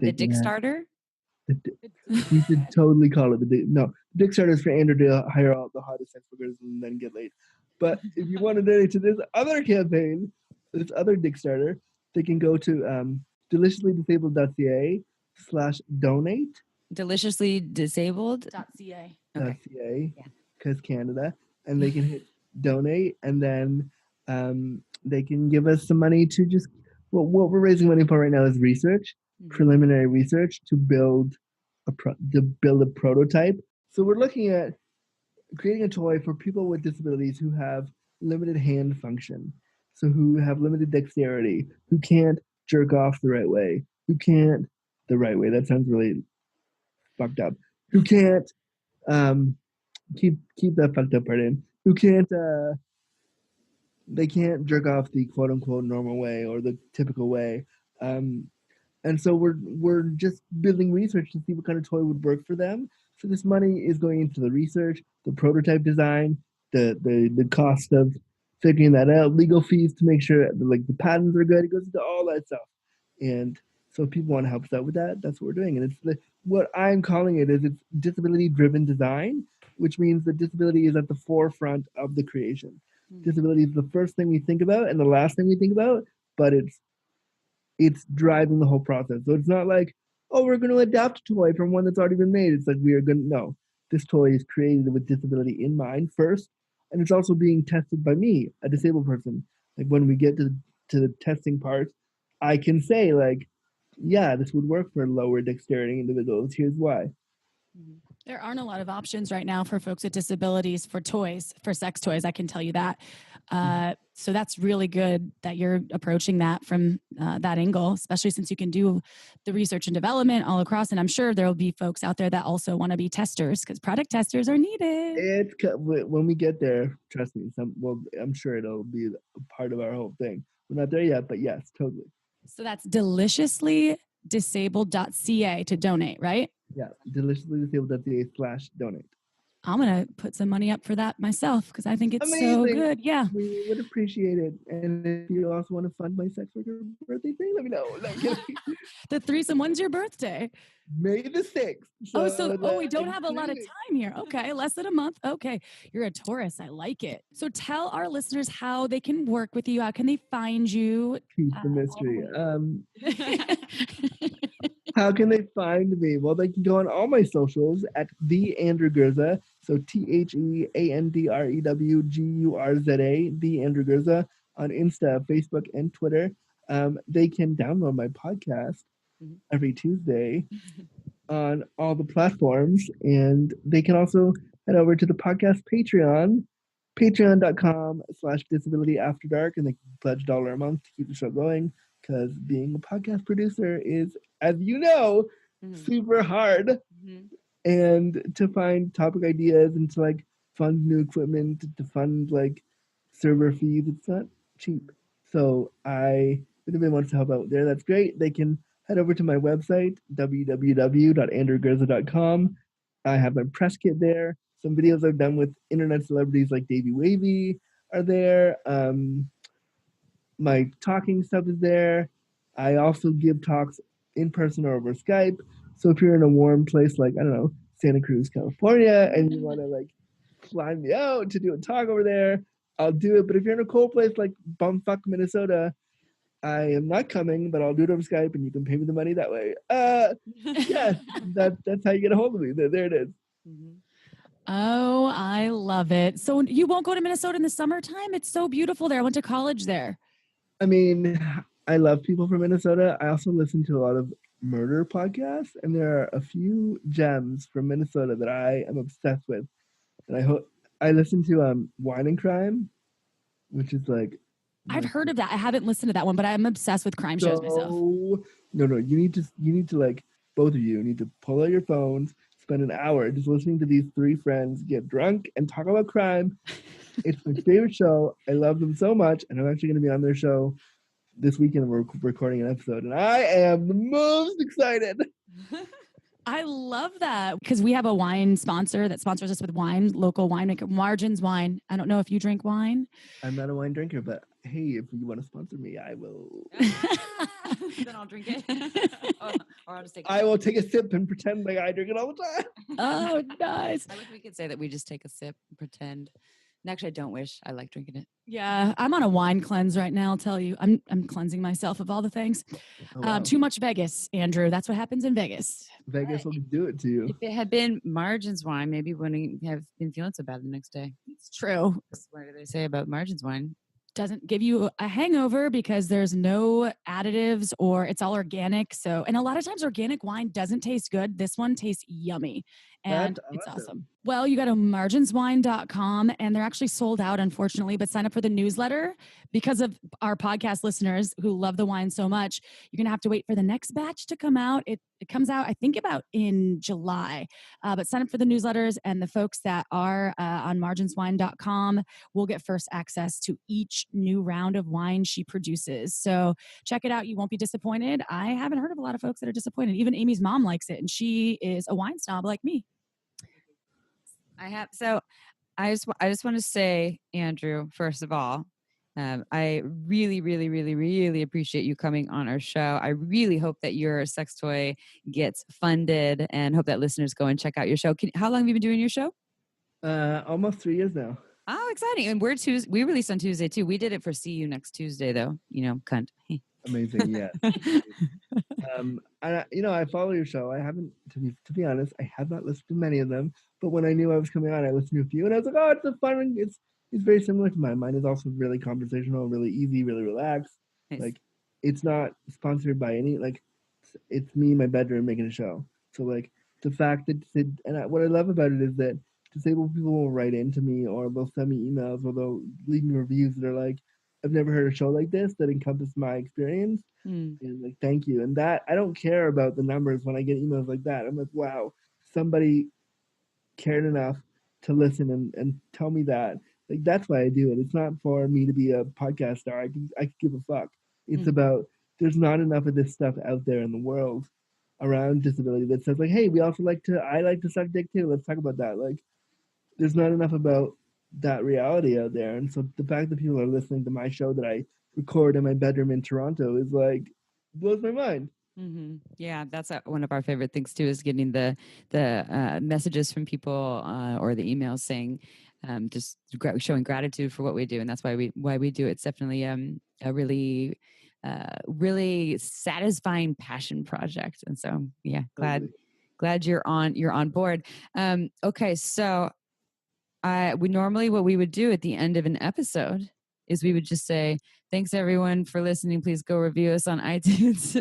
they The can Dick have Starter. we should totally call it the Dick Starter is for Andrew to hire all the hottest sex workers and then get laid. But if you want to donate to this other campaign, this other Dick Starter, they can go to deliciouslydisabled.ca/donate. Deliciously disabled. .ca. Okay. .ca Yeah. because Canada, and they can hit donate, and then they can give us some money to just what we're raising money for right now is research, preliminary research to build a prototype. So we're looking at creating a toy for people with disabilities who have limited hand function, so who have limited dexterity, who can't jerk off the right way, who can't the right way. That sounds really fucked up. Who can't um, keep that fucked up part in. Who can't they can't jerk off the quote unquote normal way or the typical way. Um, and so we're just building research to see what kind of toy would work for them. So this money is going into the research, the prototype design, the cost of figuring that out, legal fees to make sure that, like the patents are good. It goes into all that stuff. And so if people want to help us out with that, that's what we're doing. And what I'm calling it is it's disability driven design, which means that disability is at the forefront of the creation. Disability is the first thing we think about and the last thing we think about, but it's driving the whole process. So it's not like, oh, we're going to adapt a toy from one that's already been made. It's like we are going to, no, this toy is created with disability in mind first. And it's also being tested by me, a disabled person. Like when we get to the testing part, I can say, like, yeah, this would work for lower dexterity individuals. Here's why. There aren't a lot of options right now for folks with disabilities for toys, for sex toys. I can tell you that. So that's really good that you're approaching that from that angle, especially since you can do the research and development all across. And I'm sure there will be folks out there that also want to be testers because product testers are needed. It's when we get there, trust me. I'm sure it'll be a part of our whole thing. We're not there yet, but yes, totally. So that's deliciouslydisabled.ca to donate, right? Yeah, deliciouslydisabled.ca/donate. I'm going to put some money up for that myself because I think it's so Amazing. good. Yeah. We would appreciate it. And if you also want to fund my sex worker birthday thing, let me know. No, The threesome, when's your birthday? May the 6th. We don't have a lot of time here. Okay, less than a month. Okay, you're a Taurus. I like it. So tell our listeners how they can work with you. How can they find you? Keep the mystery. How can they find me? Well, they can go on all my socials at the Andrew Gurza. So TheAndrewGurza, the Andrew Gurza on Insta, Facebook, and Twitter. They can download my podcast every Tuesday on all the platforms, and they can also head over to the podcast Patreon, patreon.com/disabilityafterdark, and they can pledge $1 a month to keep the show going. Because being a podcast producer is, as you know, super hard. And to find topic ideas and to like fund new equipment, to fund like server fees, it's not cheap. So if anybody wants to help out there, that's great. They can head over to my website, www.andrewgurza.com. I have my press kit there. Some videos I've done with internet celebrities like Davey Wavy are there. My talking stuff is there. I also give talks in person or over Skype. So if you're in a warm place like, I don't know, Santa Cruz, California, and you want to like fly me out to do a talk over there, I'll do it. But if you're in a cold place like bumfuck Minnesota, I am not coming, but I'll do it over Skype and you can pay me the money that way. Yeah, that's how you get a hold of me. There it is. Oh, I love it. So you won't go to Minnesota in the summertime? It's so beautiful there. I went to college there. I mean, I love people from Minnesota. I also listen to a lot of murder podcasts, and there are a few gems from Minnesota that I am obsessed with. And I listen to Wine and Crime, which is like I've heard of that. I haven't listened to that one, but I'm obsessed with crime shows myself. No, you need to like both of you need to pull out your phones, spend an hour just listening to these three friends get drunk and talk about crime. It's my favorite show. I love them so much, and I'm actually going to be on their show this weekend. We're recording an episode, and I am the most excited. I love that because we have a wine sponsor that sponsors us with wine, local winemaker, Margins Wine. I don't know if you drink wine. I'm not a wine drinker, but hey, if you want to sponsor me, I will. Then I'll drink it. Or I'll just take I will take a sip and pretend like I drink it all the time. Oh, nice. I wish we could say that we just take a sip and pretend. And actually, I don't wish. I like drinking it. Yeah, I'm on a wine cleanse right now. I'll tell you, I'm cleansing myself of all the things. Oh, wow. Too much Vegas, Andrew. That's what happens in Vegas. Vegas will do it to you. If it had been Margins wine, maybe you wouldn't have been feeling so bad the next day. It's true. What do they say about Margins wine? Doesn't give you a hangover because there's no additives or it's all organic. So, and a lot of times organic wine doesn't taste good. This one tastes yummy and That's it's awesome. awesome. Well, you go to marginswine.com and they're actually sold out, unfortunately, but sign up for the newsletter because of our podcast listeners who love the wine so much. You're going to have to wait for the next batch to come out. It comes out, I think, about in July, but sign up for the newsletters and the folks that are on marginswine.com will get first access to each new round of wine she produces. So check it out. You won't be disappointed. I haven't heard of a lot of folks that are disappointed. Even Amy's mom likes it and she is a wine snob like me. I have. So I just want to say, Andrew, first of all, I really, really, really, really appreciate you coming on our show. I really hope that your sex toy gets funded and hope that listeners go and check out your show. How long have you been doing your show? Almost 3 years now. Oh, exciting. And we released on Tuesday too. We did it for See You Next Tuesday though. You know, cunt. Amazing, yeah. And I follow your show. I haven't, to be honest, I have not listened to many of them. But when I knew I was coming on, I listened to a few, and I was like, oh, it's a fun. It's very similar to mine. Mine is also really conversational, really easy, really relaxed. Nice. Like, it's not sponsored by any. Like, it's me in my bedroom making a show. So like the fact that what I love about it is that disabled people will write into me, or they'll send me emails, or they'll leave me reviews that are like, I've never heard a show like this that encompassed my experience. And like, thank you. And that, I don't care about the numbers when I get emails like that. I'm like, wow, somebody cared enough to listen and tell me that. Like, that's why I do it. It's not for me to be a podcast star. I could give a fuck. It's about, there's not enough of this stuff out there in the world around disability that says like, hey, I like to suck dick too. Let's talk about that. Like, there's not enough about that reality out there. And so the fact that people are listening to my show that I record in my bedroom in Toronto is like, blows my mind. Mm-hmm. Yeah, that's one of our favorite things too, is getting the messages from people or the emails saying just showing gratitude for what we do, and that's why we do it. It's definitely a really really satisfying passion project, and so yeah, glad you're on board. Okay, so what we would do at the end of an episode is we would just say, thanks everyone for listening. Please go review us on iTunes.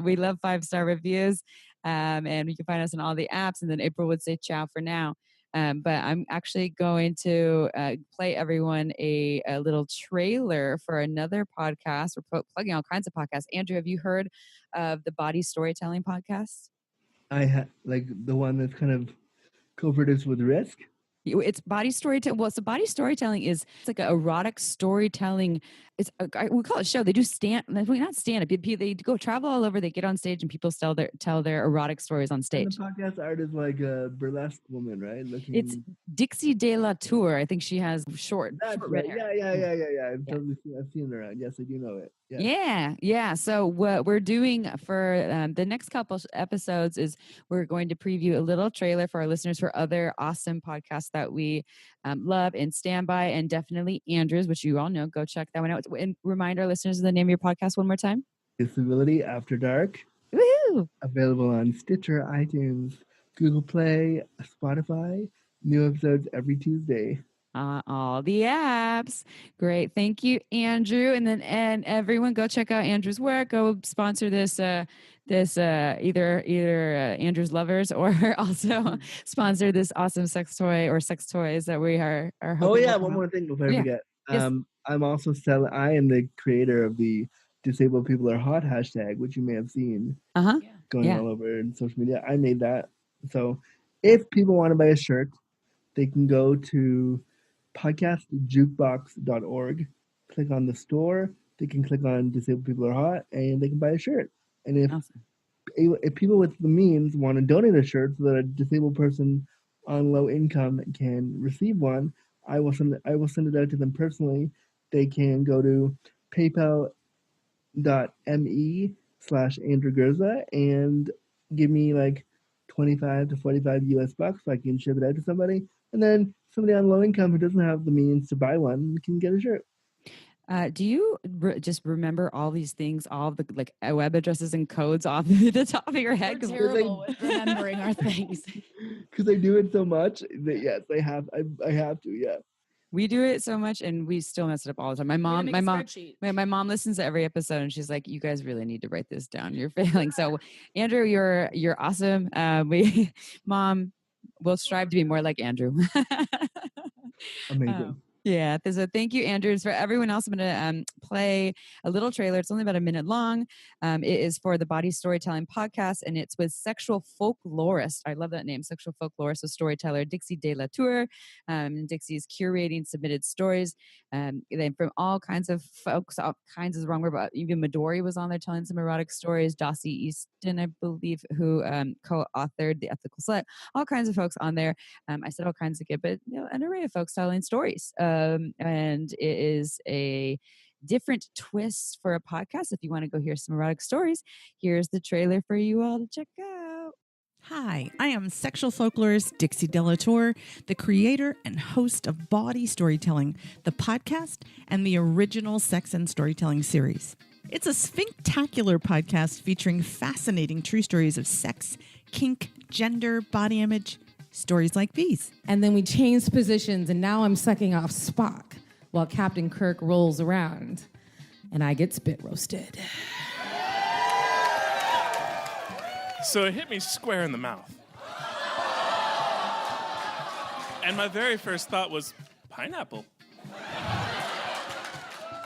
We love 5-star reviews. And you can find us on all the apps. And then April would say ciao for now. But I'm actually going to play everyone a little trailer for another podcast. We're plugging all kinds of podcasts. Andrew, have you heard of the Body Storytelling podcast? I had like the one that's kind of co-produced with Risk. It's body storytelling. Well, so body storytelling it's like an erotic storytelling. We call it a show. They do not stand up. They go travel all over. They get on stage and people tell their erotic stories on stage. And the podcast art is like a burlesque woman, right? It's Dixie De La Tour. I think she has short red hair. Yeah. I've seen her around. Yes, I do know it. Yeah. So what we're doing for the next couple episodes is we're going to preview a little trailer for our listeners for other awesome podcasts that we love and stand by, and definitely Andrew's, which you all know. Go check that one out. And remind our listeners of the name of your podcast one more time. Disability After Dark. Woohoo! Available on Stitcher, iTunes, Google Play, Spotify. New episodes every Tuesday. All the apps. Great. Thank you, Andrew. And everyone go check out Andrew's work. Go sponsor this either Andrew's lovers, or also sponsor this awesome sex toy or sex toys that we are hoping. Oh yeah, one more thing before I forget. Yes. I'm also I am the creator of the Disabled People Are Hot hashtag, which you may have seen going all over in social media. I made that. So if people want to buy a shirt, they can go to podcastjukebox.org, click on the store. They can click on Disabled People Are Hot, and they can buy a shirt. And if if people with the means want to donate a shirt so that a disabled person on low income can receive one, I will send it out to them personally. They can go to paypal.me/Andrew Gurza and give me like 25 to 45 US bucks so I can ship it out to somebody. And then somebody on low income who doesn't have the means to buy one can get a shirt. Do you just remember all these things, all the like web addresses and codes off the top of your head? We're terrible with remembering our things. Because I do it so much that yes, I have to, yeah. We do it so much, and we still mess it up all the time. My mom listens to every episode, and she's like, "You guys really need to write this down. You're failing." So, Andrew, you're awesome. Mom, we'll strive to be more like Andrew. Amazing. Yeah. So thank you, Andrew. For everyone else, I'm going to play a little trailer. It's only about a minute long. It is for the Body Storytelling Podcast, and it's with sexual folklorist. I love that name, sexual folklorist, a storyteller, Dixie De La Tour. Dixie is curating submitted stories then from all kinds of folks. All kinds is the wrong word, but even Midori was on there telling some erotic stories. Dossie Easton, I believe, who co-authored The Ethical Slut. All kinds of folks on there. I said all kinds of good, but an array of folks telling stories. And it is a different twist for a podcast. If you want to go hear some erotic stories, here's the trailer for you all to check out. Hi, I am sexual folklorist Dixie De La Tour, the creator and host of Body Storytelling, the podcast, and the original sex and storytelling series. It's a sphinctacular podcast featuring fascinating true stories of sex, kink, gender, body image, stories like these. And then we changed positions, and now I'm sucking off Spock while Captain Kirk rolls around, and I get spit roasted. So it hit me square in the mouth. And my very first thought was, pineapple.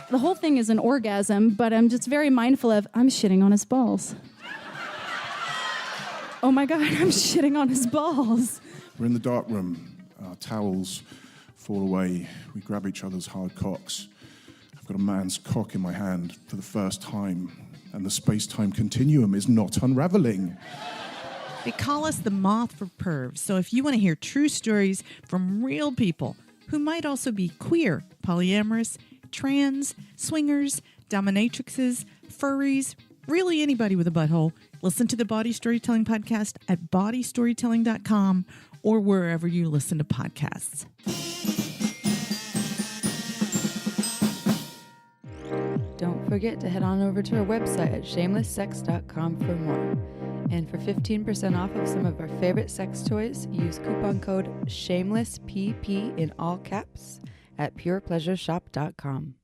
The whole thing is an orgasm, but I'm just very mindful of, I'm shitting on his balls. Oh my God, I'm shitting on his balls. We're in the dark room. Our towels fall away. We grab each other's hard cocks. I've got a man's cock in my hand for the first time, and the space-time continuum is not unraveling. They call us the Moth for Pervs, so if you want to hear true stories from real people who might also be queer, polyamorous, trans, swingers, dominatrixes, furries, really anybody with a butthole, listen to the Body Storytelling Podcast at bodystorytelling.com or wherever you listen to podcasts. Don't forget to head on over to our website at shamelesssex.com for more. And for 15% off of some of our favorite sex toys, use coupon code SHAMELESSPP in all caps at purepleasureshop.com.